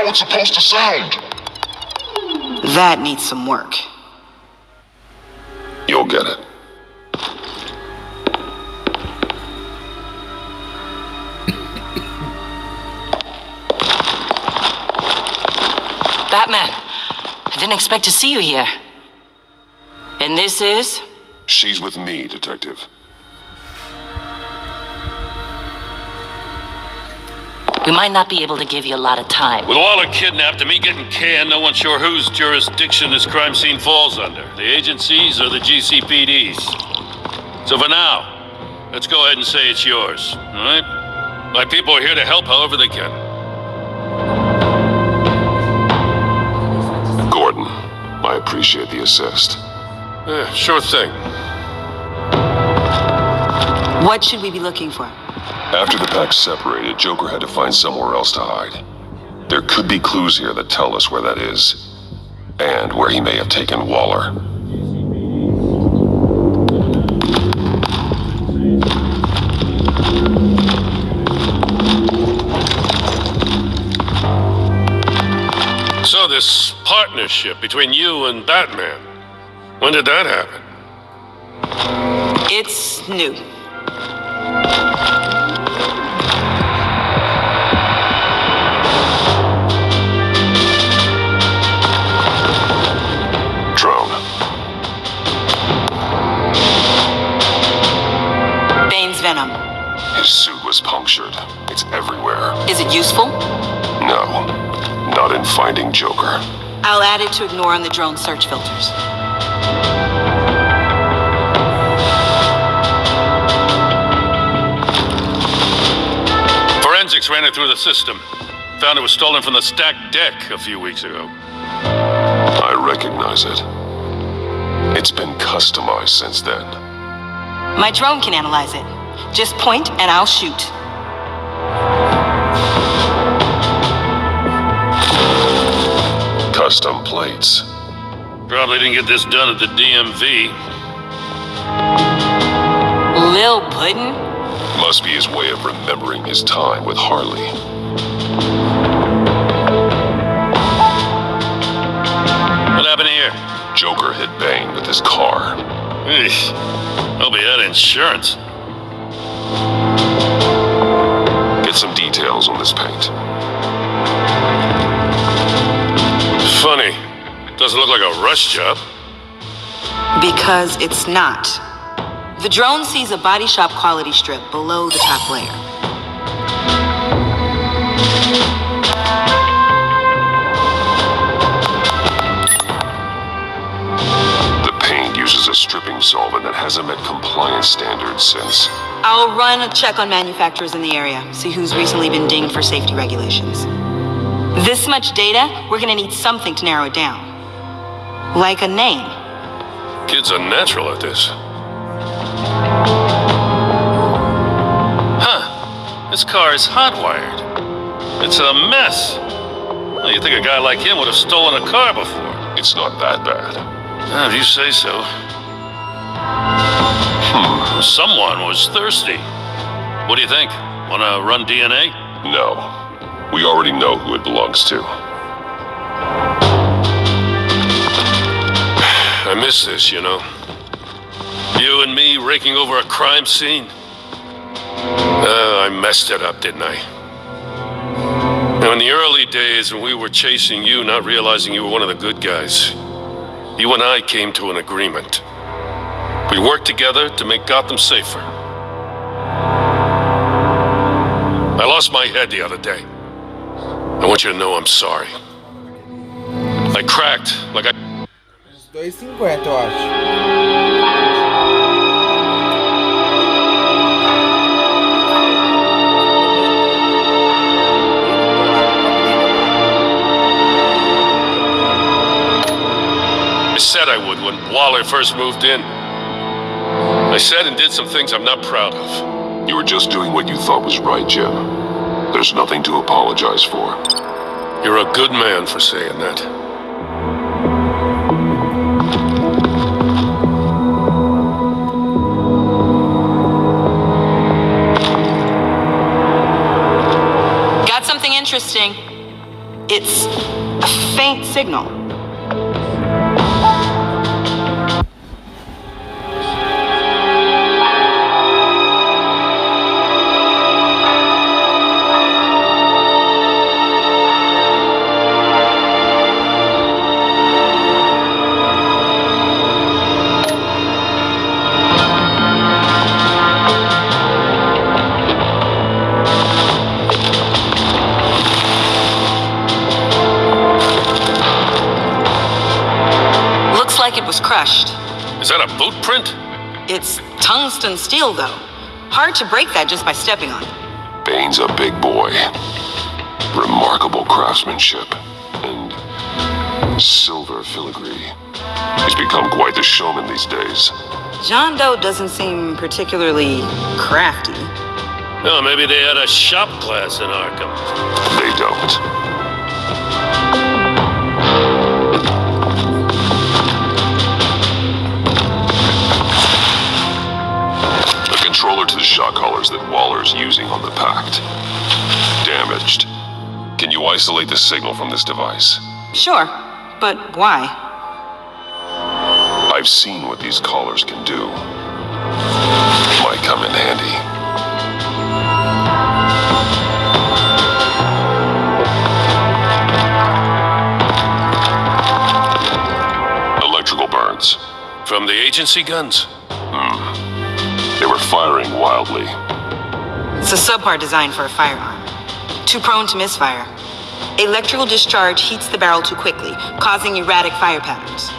it's supposed to sound. That needs some work. You'll get it. Batman, I didn't expect to see you here. And this is? She's with me, Detective. We might not be able to give you a lot of time. With Waller kidnapped and me getting canned, no one's sure whose jurisdiction this crime scene falls under. The agencies or the GCPD's. So for now, let's go ahead and say it's yours, all right? My people are here to help however they can. Gordon, I appreciate the assist. Sure thing. What should we be looking for? After the pack separated, Joker had to find somewhere else to hide. There could be clues here that tell us where that is, and where he may have taken Waller. So this partnership between you and Batman, when did that happen? It's new. Drone. Bane's venom. His suit was punctured. It's everywhere. Is it useful? No, not in finding Joker. I'll add it to ignore on the drone search filters. Forensics ran it through the system. Found it was stolen from the stacked deck a few weeks ago. I recognize it. It's been customized since then. My drone can analyze it. Just point and I'll shoot. Custom plates. Probably didn't get this done at the DMV. Lil Puddin'? Must be his way of remembering his time with Harley. What happened here? Joker hit Bane with his car. Eesh. Hope he had insurance. Get some details on this paint. Funny. Doesn't look like a rush job. Because it's not. The drone sees a body shop quality strip below the top layer. The paint uses a stripping solvent that hasn't met compliance standards since. I'll run a check on manufacturers in the area, see who's recently been dinged for safety regulations. This much data, we're gonna need something to narrow it down. Like a name. Kid's a natural at this. Huh. This car is hotwired. It's a mess. Well, you'd think a guy like him would have stolen a car before. It's not that bad. If you say so. Someone was thirsty. What do you think? Wanna run DNA? No. We already know who it belongs to. I miss this, you know. You and me raking over a crime scene. I messed it up, didn't I? Now, in the early days when we were chasing you, not realizing you were one of the good guys, you and I came to an agreement. We worked together to make Gotham safer. I lost my head the other day. I want you to know I'm sorry. I cracked like I... Uns 2,50, eu acho. I said I would when Waller first moved in. I said and did some things I'm not proud of. You were just doing what you thought was right, Jim. There's nothing to apologize for. You're a good man for saying that. Got something interesting. It's signal. Like it was crushed. Is that a boot print? It's tungsten steel, though. Hard to break that just by stepping on it. Bane's a big boy. Remarkable craftsmanship. And silver filigree. He's become quite the showman these days. John Doe doesn't seem particularly crafty. Oh, maybe they had a shop class in Arkham. They don't. Controller to the shot collars that Waller's using on the Pact. Damaged. Can you isolate the signal from this device? Sure, but why? I've seen what these collars can do. Might come in handy. Electrical burns. From the agency guns? They were firing wildly. It's a subpart designed for a firearm. Too prone to misfire. Electrical discharge heats the barrel too quickly, causing erratic fire patterns.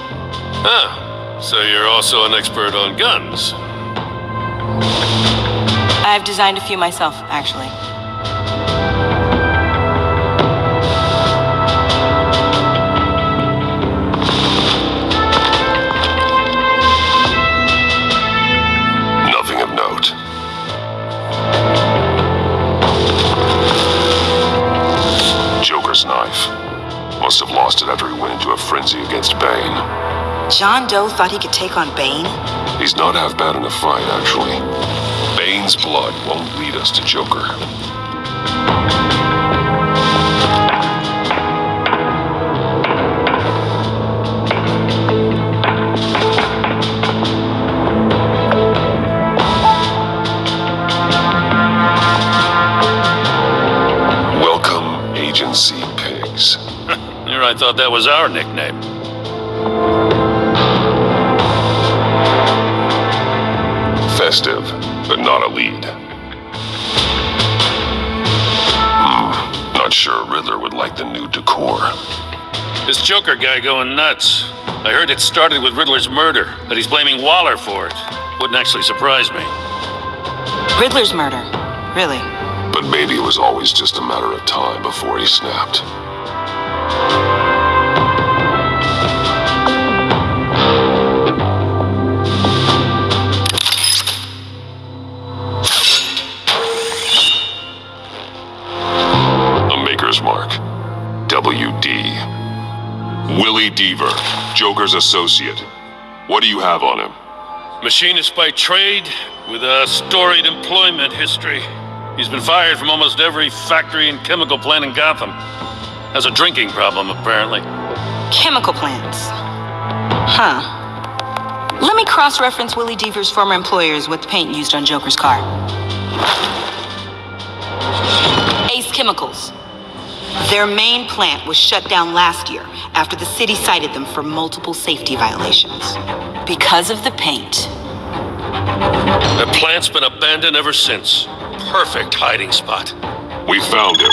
Ah, so you're also an expert on guns. I've designed a few myself, actually. Joker's knife. Must have lost it after he went into a frenzy against Bane. John Doe thought he could take on Bane? He's not half bad in a fight, actually. Bane's blood won't lead us to Joker. Agency pigs. Here I thought that was our nickname. Festive, but not a lead. Not sure Riddler would like the new decor. This Joker guy going nuts. I heard it started with Riddler's murder, that he's blaming Waller for it. Wouldn't actually surprise me. Riddler's murder? Really? But maybe it was always just a matter of time before he snapped. A Maker's Mark. WD. Willie Deaver, Joker's associate. What do you have on him? Machinist by trade, with a storied employment history. He's been fired from almost every factory and chemical plant in Gotham. Has a drinking problem, apparently. Chemical plants? Huh. Let me cross-reference Willie Deaver's former employers with the paint used on Joker's car. Ace Chemicals. Their main plant was shut down last year after the city cited them for multiple safety violations. Because of the paint. The plant's been abandoned ever since. Perfect hiding spot. We found him.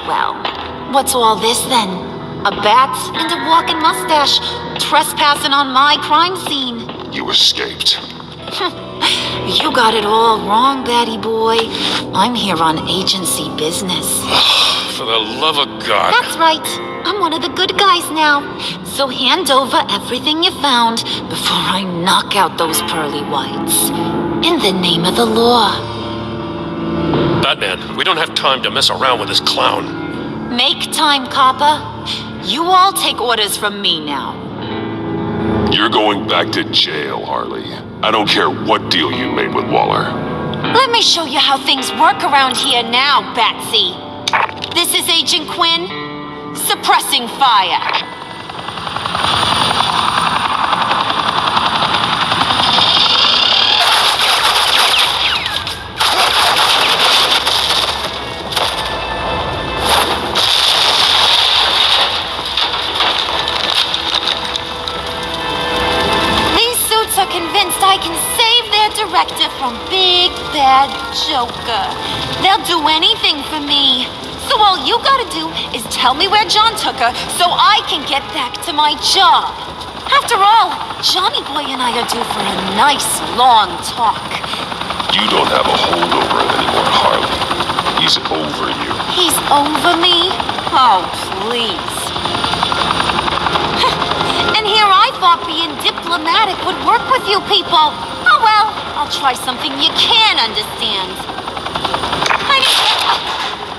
Well. What's all this then? A bat and a walking mustache trespassing on my crime scene. You escaped. You got it all wrong, Batty boy. I'm here on agency business. For the love of God. That's right. I'm one of the good guys now. So hand over everything you found before I knock out those pearly whites. In the name of the law. Batman, we don't have time to mess around with this clown. Make time, copper. You all take orders from me now. You're going back to jail, Harley. I don't care what deal you made with Waller. Let me show you how things work around here now, Batsy. This is Agent Quinn, suppressing fire. Convinced I can save their director from Big Bad Joker. They'll do anything for me. So all you gotta do is tell me where John took her so I can get back to my job. After all, Johnny Boy and I are due for a nice long talk. You don't have a hold over him anymore, Harley. He's over you. He's over me? Oh, please. And here I thought being diplomatic would work with you people. Oh well, I'll try something you can understand.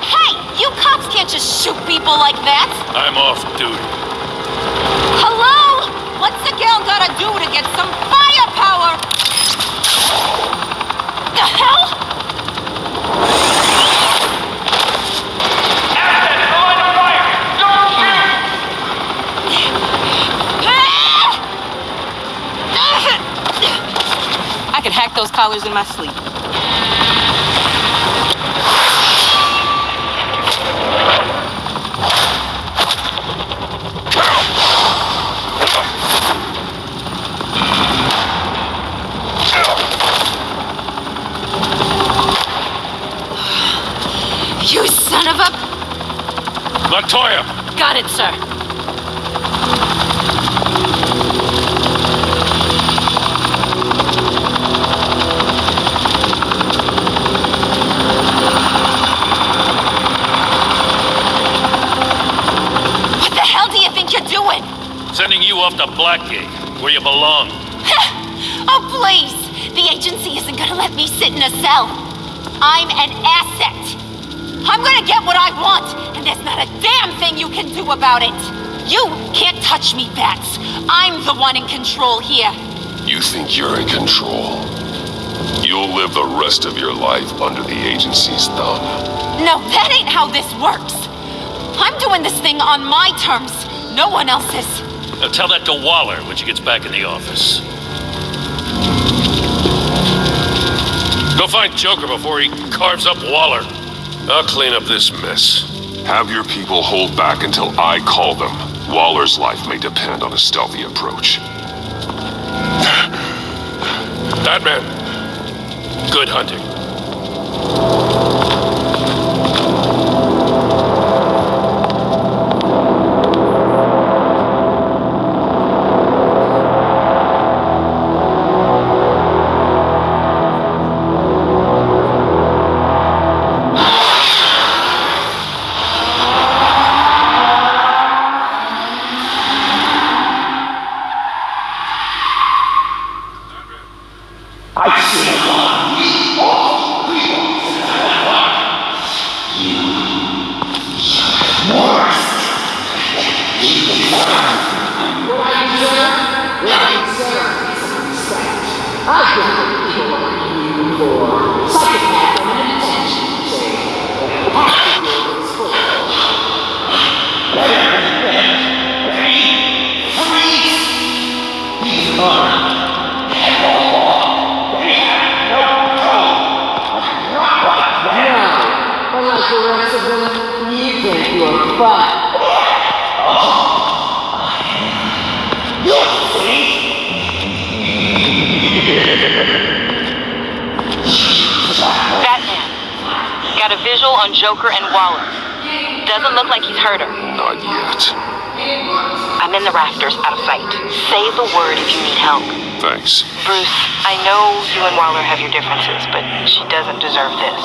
Hey, you cops can't just shoot people like that. I'm off duty. Hello? What's a gal gotta do to get some firepower? The hell? I can hack those collars in my sleep. You son of a... Montoya! Got it, sir. Sending you off to Blackgate, where you belong. Oh, please! The agency isn't gonna let me sit in a cell. I'm an asset. I'm gonna get what I want, and there's not a damn thing you can do about it. You can't touch me, Bats. I'm the one in control here. You think you're in control? You'll live the rest of your life under the agency's thumb. No, that ain't how this works. I'm doing this thing on my terms. No one else's. Now tell that to Waller when she gets back in the office. Go find Joker before he carves up Waller. I'll clean up this mess. Have your people hold back until I call them. Waller's life may depend on a stealthy approach. Batman, good hunting. On Joker and Waller. Doesn't look like he's hurt her. Not yet. I'm in the rafters, out of sight. Say the word if you need help. Thanks. Bruce, I know you and Waller have your differences, but she doesn't deserve this.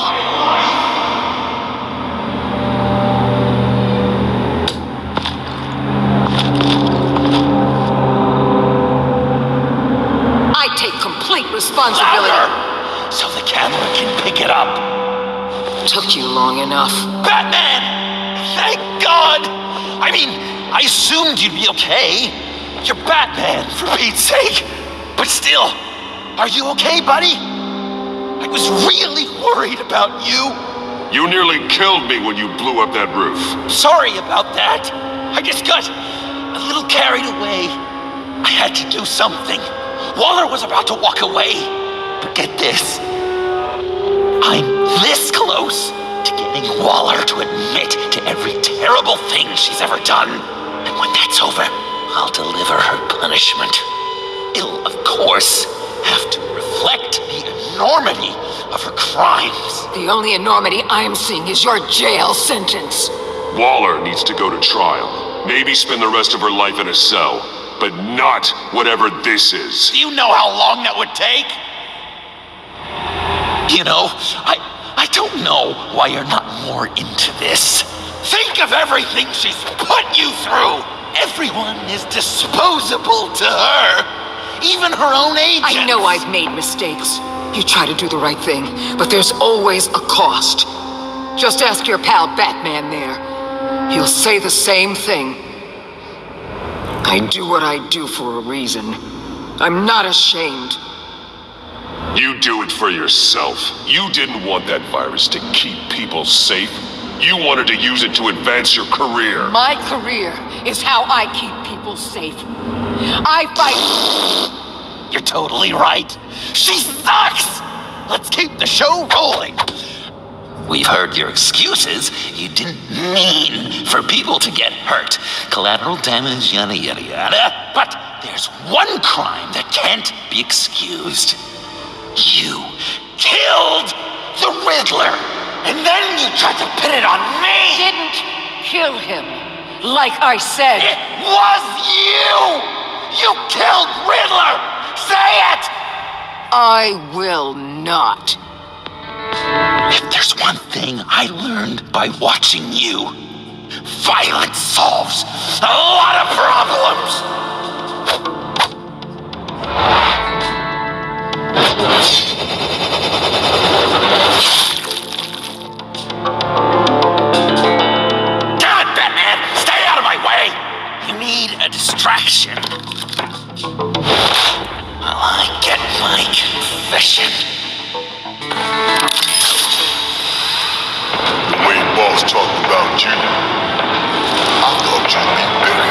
I take complete responsibility. Louder, so the camera can pick it up. Took you long enough. Batman! Thank God! I mean, I assumed you'd be okay. You're Batman, for Pete's sake. But still, Are you okay, buddy? I was really worried about you. You nearly killed me when you blew up that roof. Sorry about that. I just got a little carried away. I had to do something. Waller was about to walk away. But get this. I'm this close to getting Waller to admit to every terrible thing she's ever done. And when that's over, I'll deliver her punishment. It'll, of course, have to reflect the enormity of her crimes. The only enormity I'm seeing is your jail sentence. Waller needs to go to trial. Maybe spend the rest of her life in a cell. But not whatever this is. Do you know how long that would take? You know, I don't know why you're not more into this. Think of everything she's put you through. Everyone is disposable to her. Even her own agents. I know I've made mistakes. You try to do the right thing, but there's always a cost. Just ask your pal Batman there. He'll say the same thing. I do what I do for a reason. I'm not ashamed. You do it for yourself. You didn't want that virus to keep people safe. You wanted to use it to advance your career. My career is how I keep people safe. I fight. You're totally right. She sucks! Let's keep the show rolling. We've heard your excuses. You didn't mean for people to get hurt. Collateral damage, yada yada yada. But there's one crime that can't be excused. You killed the Riddler! And then you tried to pin it on me! Didn't kill him, like I said. It was you! You killed Riddler! Say it! I will not. If there's one thing I learned by watching you, violence solves a lot of problems! God, Batman! Stay out of my way! You need a distraction. While I get my confession. The way boss talked about you, I thought you'd be bigger.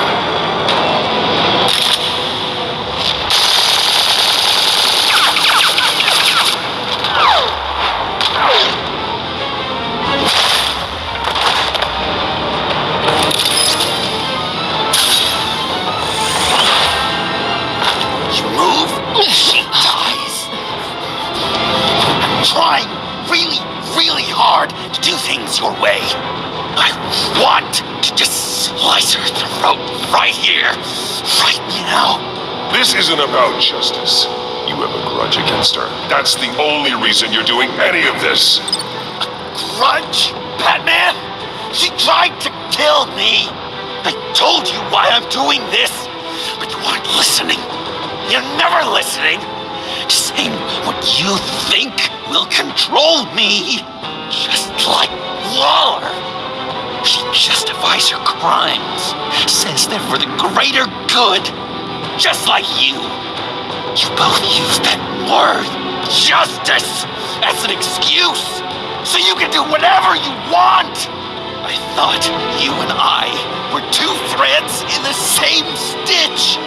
You move, she dies. I'm trying really hard to do things your way. I want to just slice her throat right here, right now. This isn't about justice. You have a grudge against her. That's the only reason you're doing any of this. Grudge? Batman? She tried to kill me. I told you why I'm doing this, but you aren't listening. You're never listening. Just saying what you think will control me. Just like Waller. She justifies her crimes. Says they're for the greater good. Just like you. You both use that word, justice, as an excuse. So you can do whatever you want. I thought you and I were two threads in the same stitch.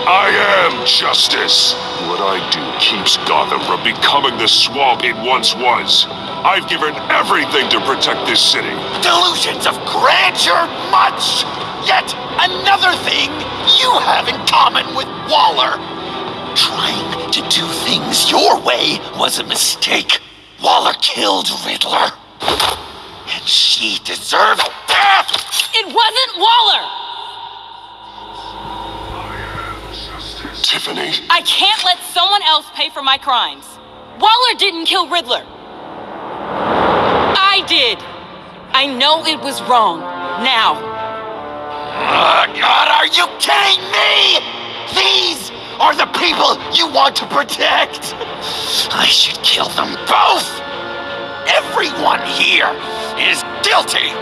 I am justice. What I do keeps Gotham from becoming the swamp it once was. I've given everything to protect this city. Delusions of grandeur much. Yet another thing you have in common with Waller. Trying to do things your way was a mistake. Waller killed Riddler. And she deserved death! It wasn't Waller! Tiffany. I can't let someone else pay for my crimes. Waller didn't kill Riddler. I did. I know it was wrong. Now. God, are you kidding me? These are the people you want to protect. I should kill them both. Everyone here is guilty.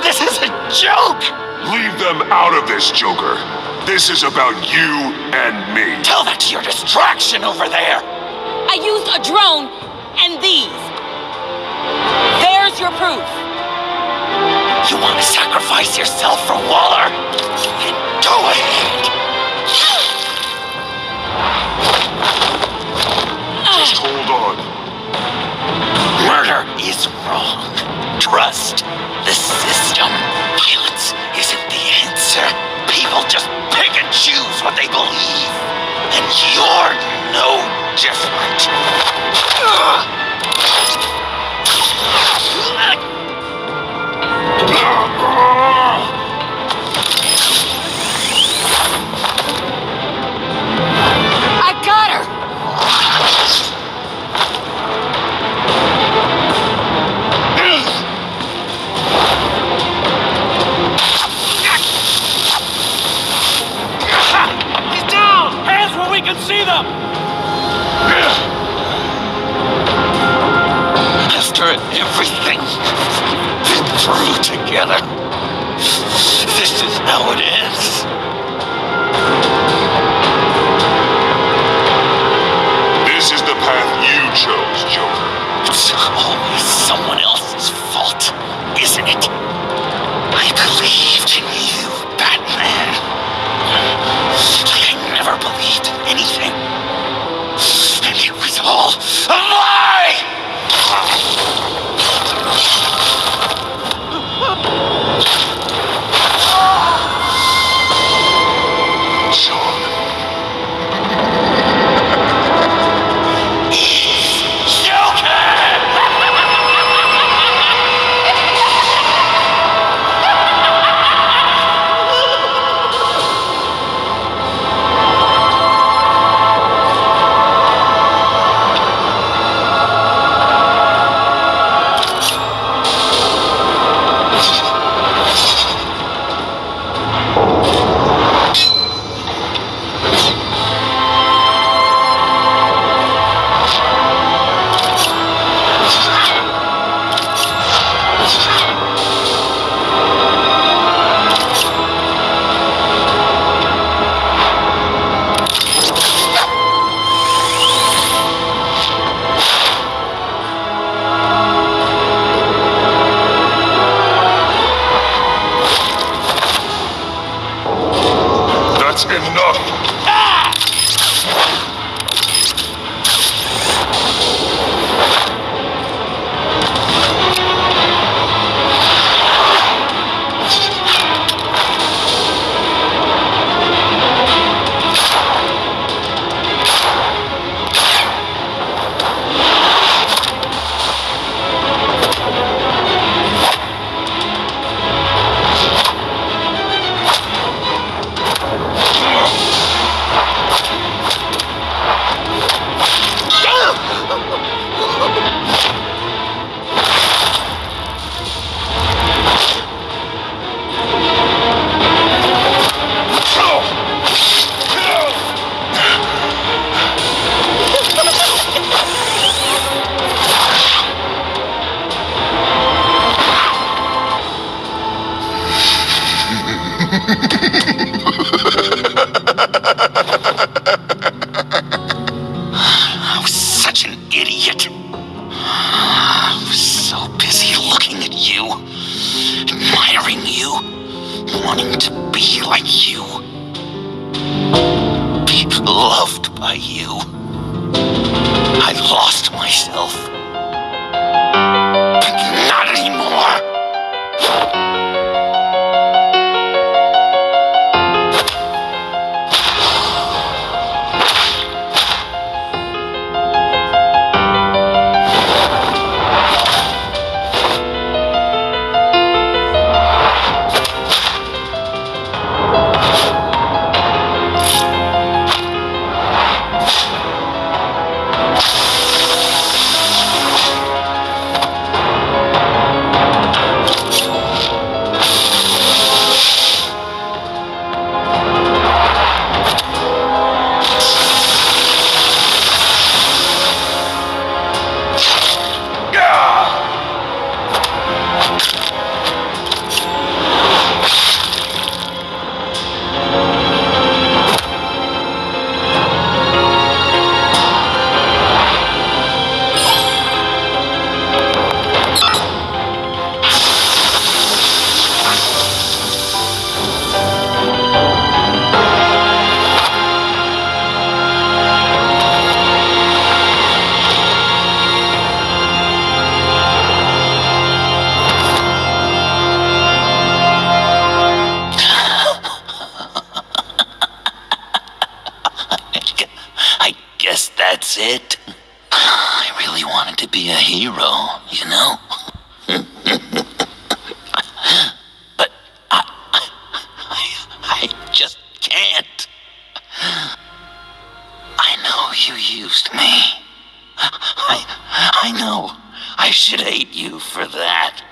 This is a joke. Leave them out of this, Joker. This is about you and me. Tell that to your distraction over there. I used a drone and these. There's your proof. You want to sacrifice yourself for Waller? Then go ahead. Just hold on. Murder is wrong. Trust the system. Violence isn't the answer. People just pick and choose what they believe. And you're no different. I got her! He's down! Hands where we can see them! After everything we've been through together, this is how it ends. This is the path you chose, Joker. It's always someone else's fault, isn't it? I believed in you, Batman. I never believed in anything. And it was all a lie! John. That's enough! I was such an idiot. I was so busy looking at you, admiring you, wanting to be like you, be loved by you. I lost myself. But not anymore. wanted to be a hero, you know? But I just can't. I know you used me. I know I should hate you for that.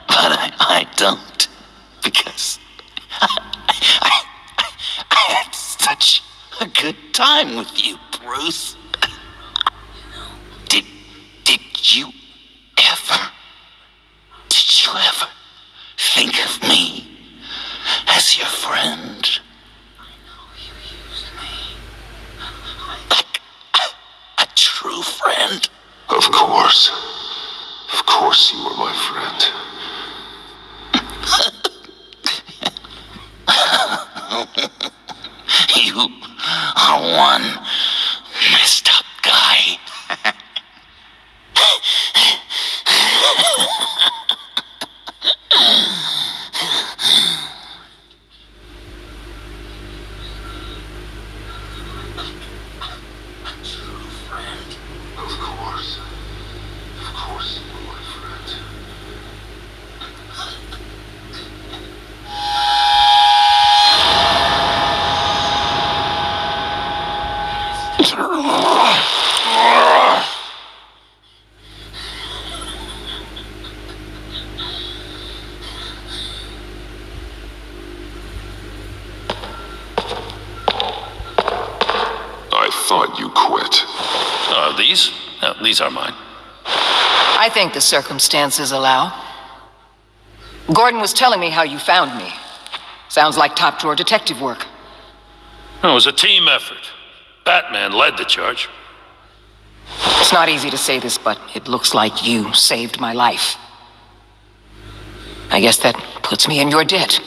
But I don't, because I had such a good time with you, Bruce. Did you ever think of me as your friend? Like a true friend? Of course. Of course you were my friend. You are one messed up guy. Of course. Of course you were my friend. I thought you quit. These? No, these are mine. I think the circumstances allow. Gordon was telling me how you found me. Sounds like top drawer detective work. It was a team effort. Batman led the charge. It's not easy to say this, but it looks like you saved my life. I guess that puts me in your debt.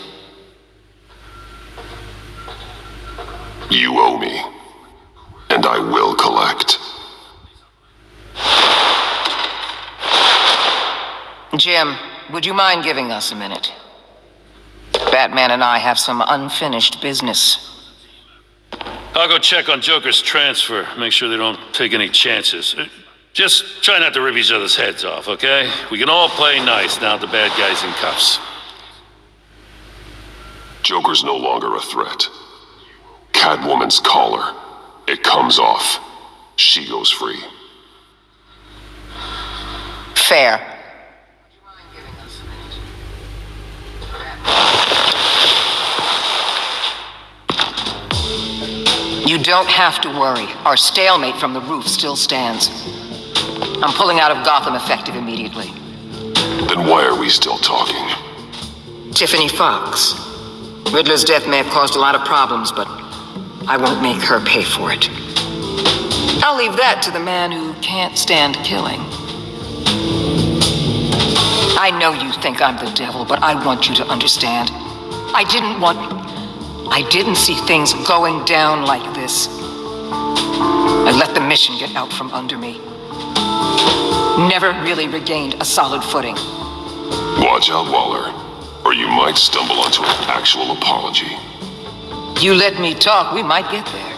You owe me. And I will collect. Jim, would you mind giving us a minute? Batman and I have some unfinished business. I'll go check on Joker's transfer, make sure they don't take any chances. Just try not to rip each other's heads off, okay? We can all play nice now the bad guy's in cuffs. Joker's no longer a threat. Catwoman's collar. It comes off. She goes free. Fair. You don't have to worry. Our stalemate from the roof still stands. I'm pulling out of Gotham effective immediately. Then why are we still talking? Tiffany Fox. Riddler's death may have caused a lot of problems, but I won't make her pay for it. I'll leave that to the man who can't stand killing. I know you think I'm the devil, but I want you to understand. I didn't see things going down like this. I let the mission get out from under me. Never really regained a solid footing. Watch out, Waller, or you might stumble onto an actual apology. You let me talk, we might get there.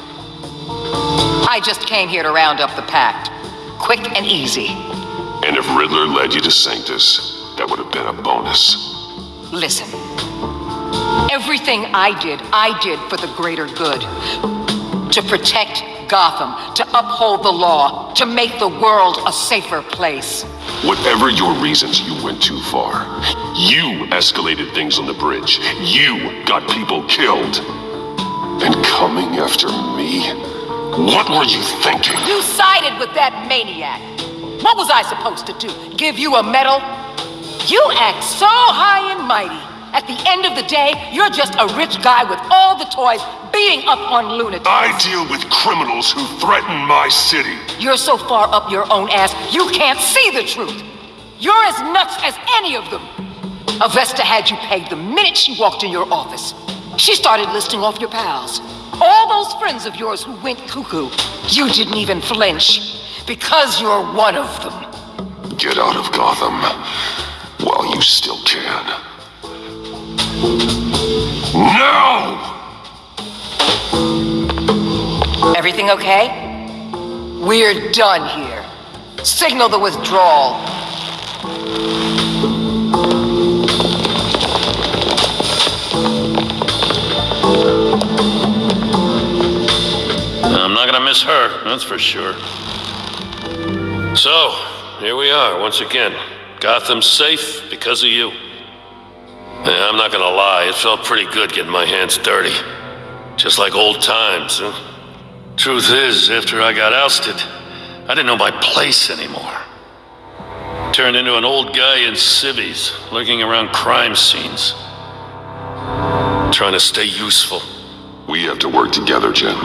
I just came here to round up the pact. Quick and easy. And if Riddler led you to Sanctus, that would have been a bonus. Listen. Everything I did for the greater good. To protect Gotham, to uphold the law, to make the world a safer place. Whatever your reasons, you went too far. You escalated things on the bridge. You got people killed. And coming after me? What were you thinking? You sided with that maniac. What was I supposed to do? Give you a medal? You act so high and mighty. At the end of the day, you're just a rich guy with all the toys beating up on lunatics. I deal with criminals who threaten my city. You're so far up your own ass, you can't see the truth. You're as nuts as any of them. Avesta had you pegged the minute she walked in your office. She started listing off your pals. All those friends of yours who went cuckoo. You didn't even flinch, because you're one of them. Get out of Gotham while you still can. No! Everything okay? We're done here. Signal the withdrawal. I'm not gonna miss her, that's for sure. So, here we are once again. Gotham's safe because of you. Yeah, I'm not gonna lie, it felt pretty good getting my hands dirty. Just like old times, huh? Truth is, after I got ousted, I didn't know my place anymore. Turned into an old guy in civvies, lurking around crime scenes. Trying to stay useful. We have to work together, Jim.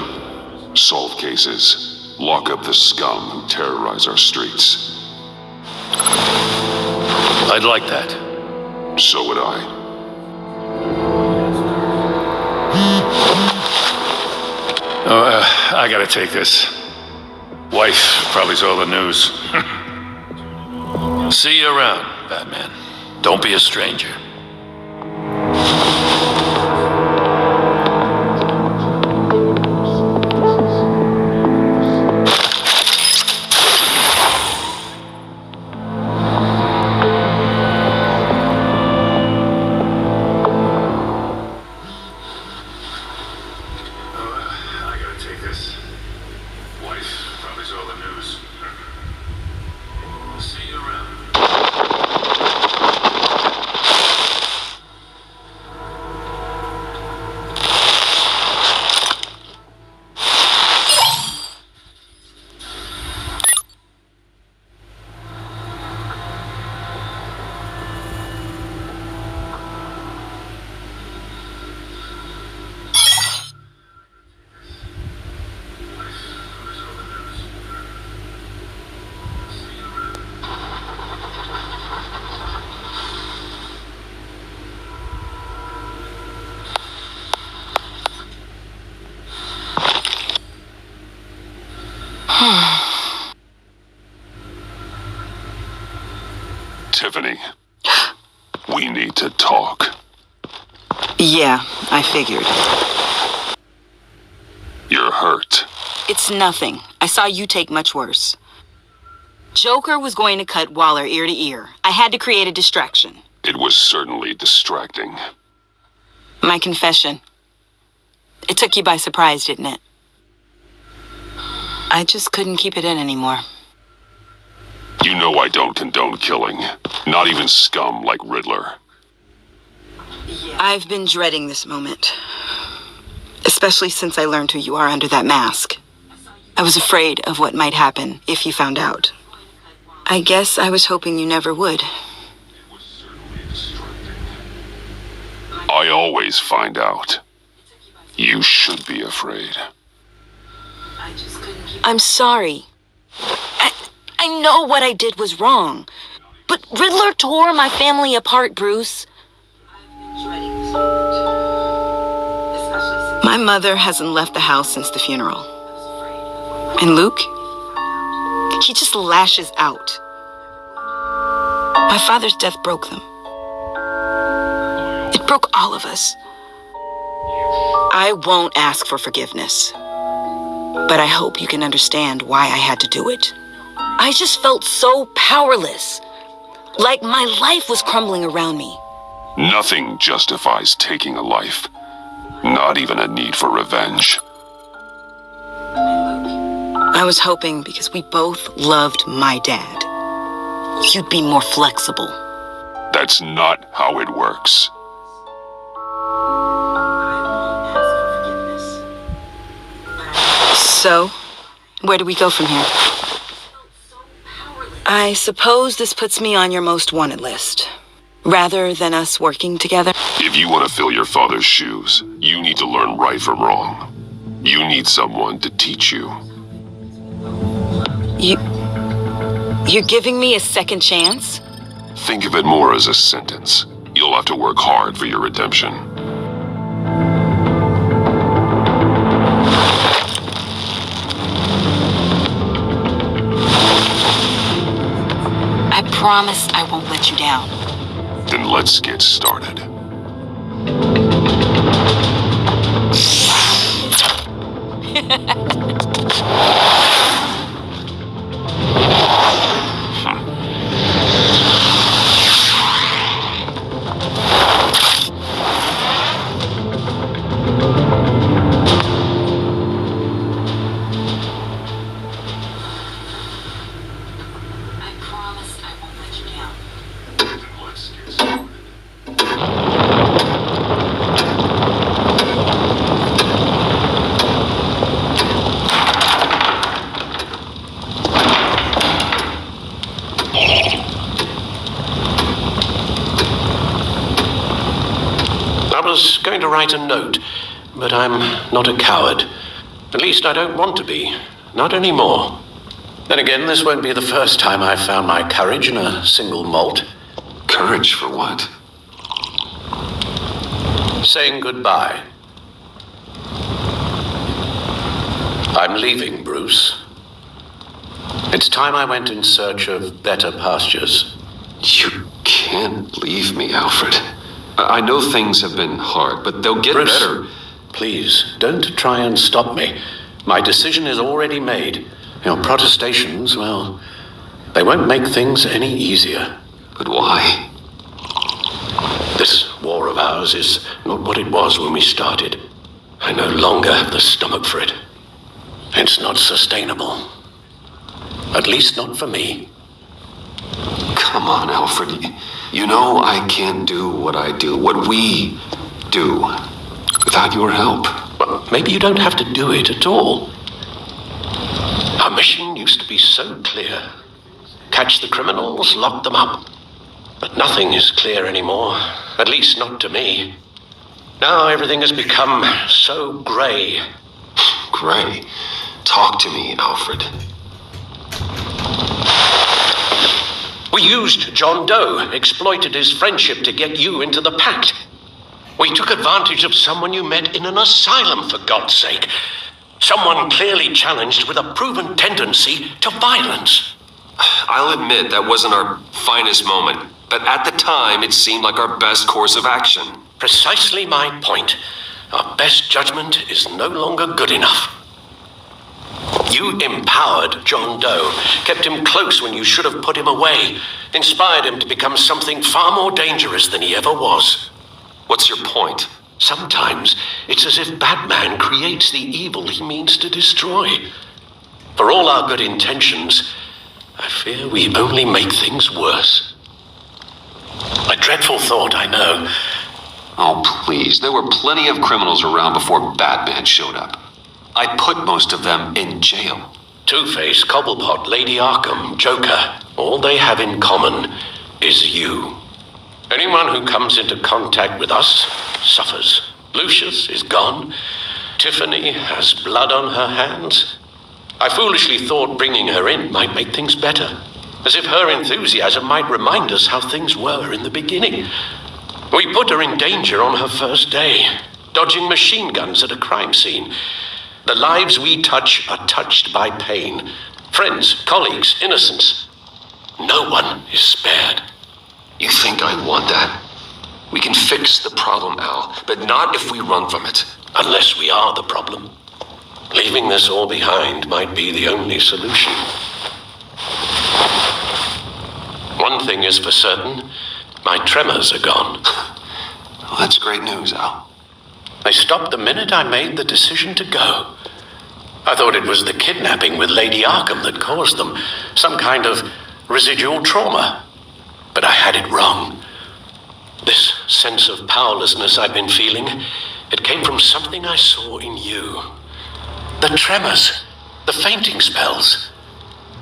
Solve cases. Lock up the scum who terrorize our streets. I'd like that. So would I. I gotta take this. Wife probably saw the news. See you around, Batman. Don't be a stranger. Tiffany, we need to talk. Yeah, I figured. You're hurt. It's nothing. I saw you take much worse. Joker was going to cut Waller ear to ear. I had to create a distraction. It was certainly distracting. My confession. It took you by surprise, didn't it? I just couldn't keep it in anymore. You know I don't condone killing. Not even scum like Riddler. I've been dreading this moment. Especially since I learned who you are under that mask. I was afraid of what might happen if you found out. I guess I was hoping you never would. I always find out. You should be afraid. I'm sorry. I know what I did was wrong. But Riddler tore my family apart, Bruce. My mother hasn't left the house since the funeral. And Luke? He just lashes out. My father's death broke them. It broke all of us. I won't ask for forgiveness. But I hope you can understand why I had to do it. I just felt so powerless. Like my life was crumbling around me. Nothing justifies taking a life. Not even a need for revenge. I was hoping because we both loved my dad, you'd be more flexible. That's not how it works. So, where do we go from here? I suppose this puts me on your most wanted list. Rather than us working together? If you want to fill your father's shoes, you need to learn right from wrong. You need someone to teach you. You're giving me a second chance? Think of it more as a sentence. You'll have to work hard for your redemption. I promise I won't let you down. Then let's get started. was going to write a note, but I'm not a coward. At least I don't want to be. Not anymore. Then again, this won't be the first time I've found my courage in a single malt. Courage for what? Saying goodbye. I'm leaving, Bruce. It's time I went in search of better pastures. You can't leave me, Alfred. I know things have been hard, but they'll get Bruce, better. Please, don't try and stop me. My decision is already made. Your protestations, well, they won't make things any easier. But why? This war of ours is not what it was when we started. I no longer have the stomach for it. It's not sustainable. At least not for me. Come on, Alfred. You know I can't do what I do, what we do, without your help. Well, maybe you don't have to do it at all. Our mission used to be so clear. Catch the criminals, lock them up. But nothing is clear anymore, at least not to me. Now everything has become so grey. Grey? Talk to me, Alfred. We used John Doe, exploited his friendship to get you into the pact. We took advantage of someone you met in an asylum, for God's sake. Someone clearly challenged with a proven tendency to violence. I'll admit that wasn't our finest moment, but at the time it seemed like our best course of action. Precisely my point. Our best judgment is no longer good enough. You empowered John Doe, kept him close when you should have put him away, inspired him to become something far more dangerous than he ever was. What's your point? Sometimes it's as if Batman creates the evil he means to destroy. For all our good intentions, I fear we only make things worse. A dreadful thought, I know. Oh, please. There were plenty of criminals around before Batman showed up. I put most of them in jail. Two-Face, Cobblepot, Lady Arkham, Joker, all they have in common is you. Anyone who comes into contact with us suffers. Lucius is gone. Tiffany has blood on her hands. I foolishly thought bringing her in might make things better, as if her enthusiasm might remind us how things were in the beginning. We put her in danger on her first day, dodging machine guns at a crime scene. The lives we touch are touched by pain. Friends, colleagues, innocents. No one is spared. You think I want that? We can fix the problem, Al, but not if we run from it. Unless we are the problem. Leaving this all behind might be the only solution. One thing is for certain, my tremors are gone. Well, that's great news, Al. They stopped the minute I made the decision to go. I thought it was the kidnapping with Lady Arkham that caused them, some kind of residual trauma. But I had it wrong. This sense of powerlessness I've been feeling, it came from something I saw in you. The tremors, the fainting spells,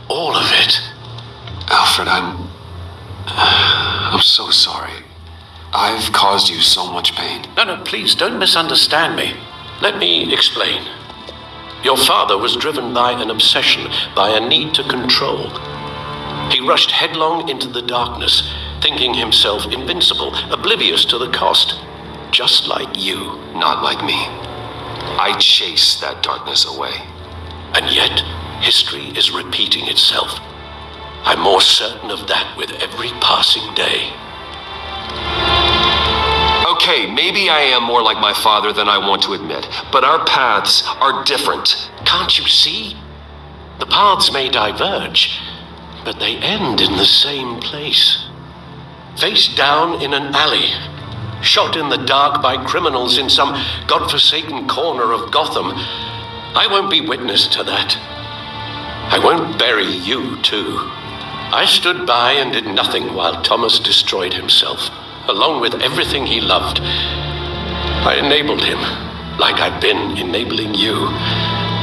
all of it. Alfred, I'm so sorry. I've caused you so much pain. No, please don't misunderstand me. Let me explain. Your father was driven by an obsession, by a need to control. He rushed headlong into the darkness, thinking himself invincible, oblivious to the cost. Just like you. Not like me. I chased that darkness away. And yet, history is repeating itself. I'm more certain of that with every passing day. Okay, maybe I am more like my father than I want to admit, but our paths are different. Can't you see? The paths may diverge, but they end in the same place. Face down in an alley, shot in the dark by criminals in some godforsaken corner of Gotham. I won't be witness to that. I won't bury you, too. I stood by and did nothing while Thomas destroyed himself, along with everything he loved. I enabled him, like I've been enabling you.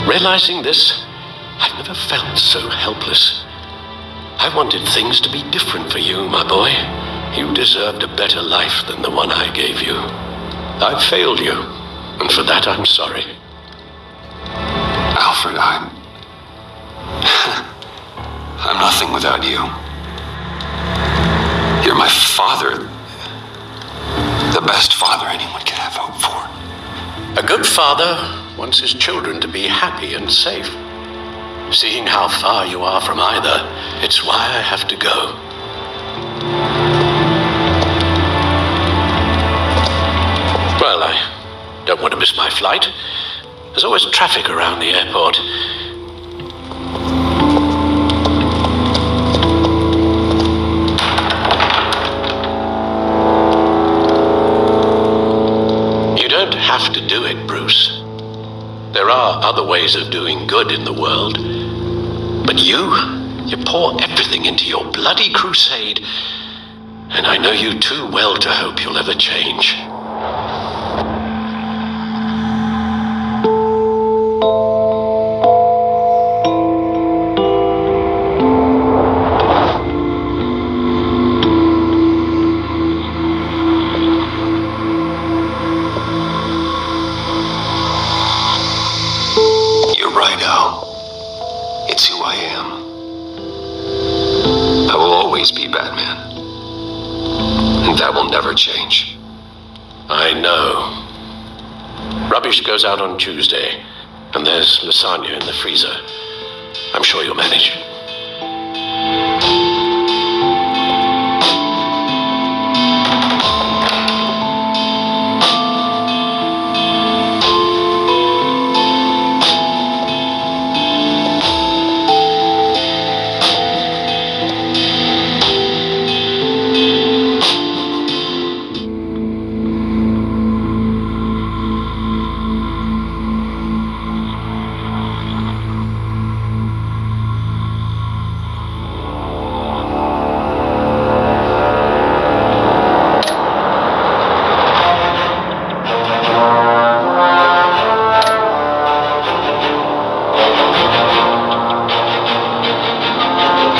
Realizing this, I've never felt so helpless. I wanted things to be different for you, my boy. You deserved a better life than the one I gave you. I've failed you, and for that I'm sorry. Alfred, I'm nothing without you. You're my father. The best father anyone could have hope for. A good father wants his children to be happy and safe. Seeing how far you are from either, it's why I have to go. Well, I don't want to miss my flight. There's always traffic around the airport. You don't have to do it, Bruce. There are other ways of doing good in the world. But you pour everything into your bloody crusade, and I know you too well to hope you'll ever change. You're right, Al. It's who I am. I will always be Batman. And that will never change. I know. Rubbish goes out on Tuesday, and there's lasagna in the freezer. I'm sure you'll manage.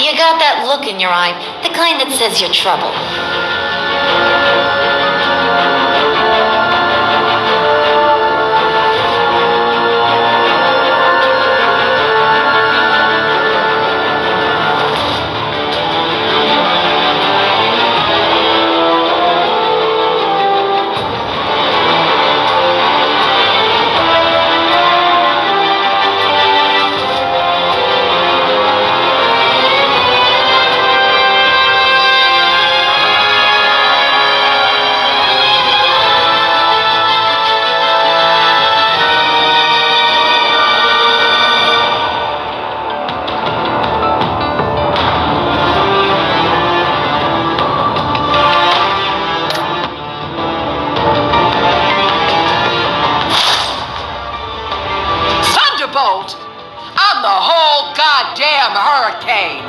You got that look in your eye, the kind that says you're trouble. Thunderbolt! I'm the whole goddamn hurricane!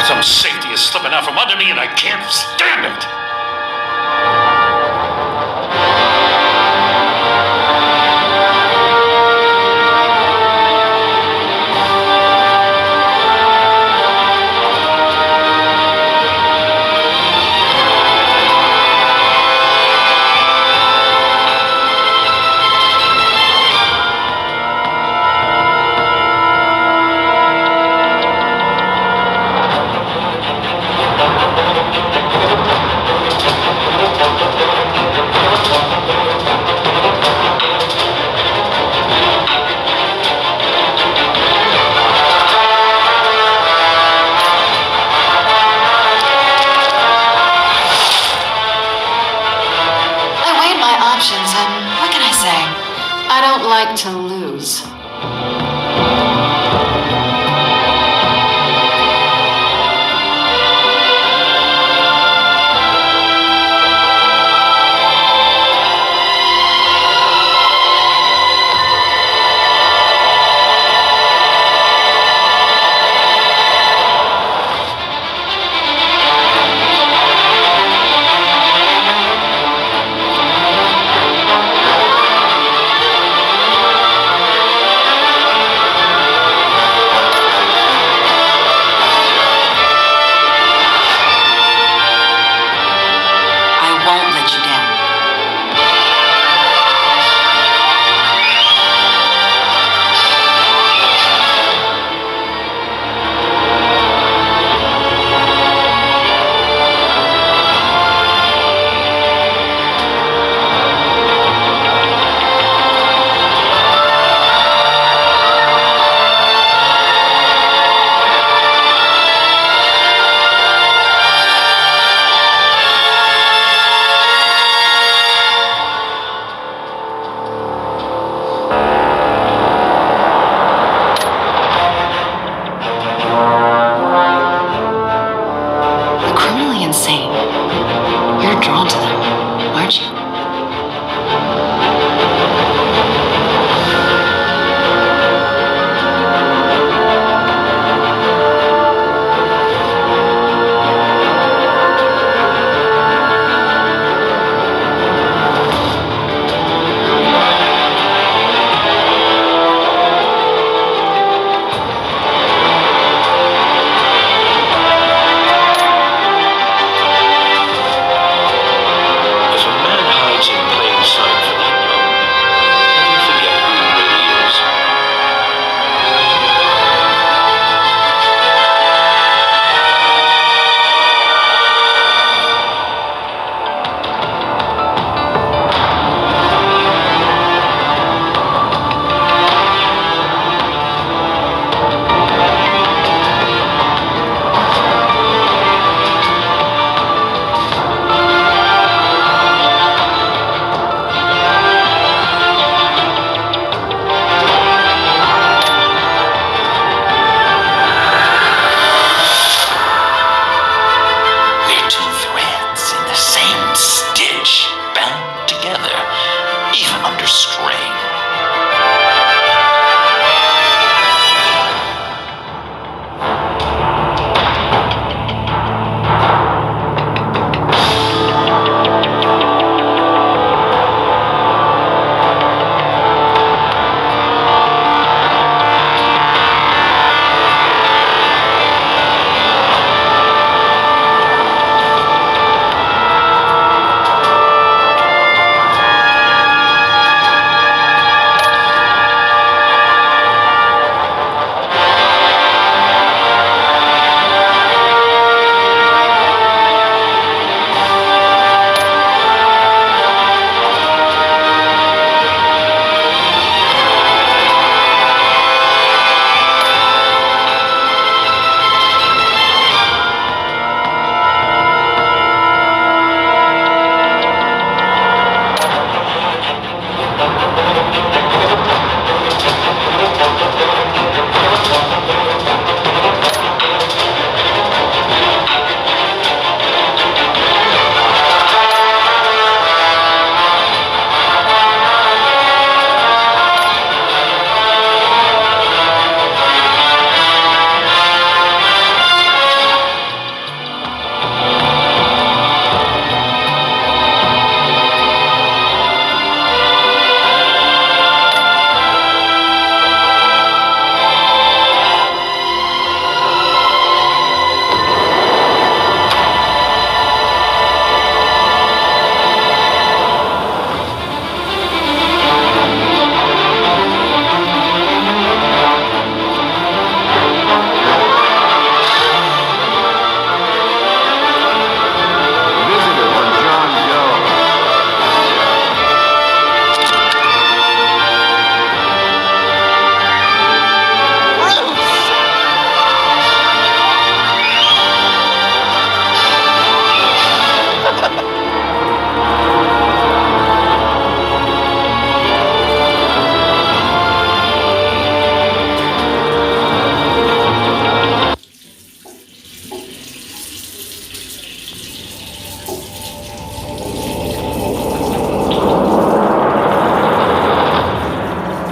Some safety is slipping out from under me and I can't stand it! onto them.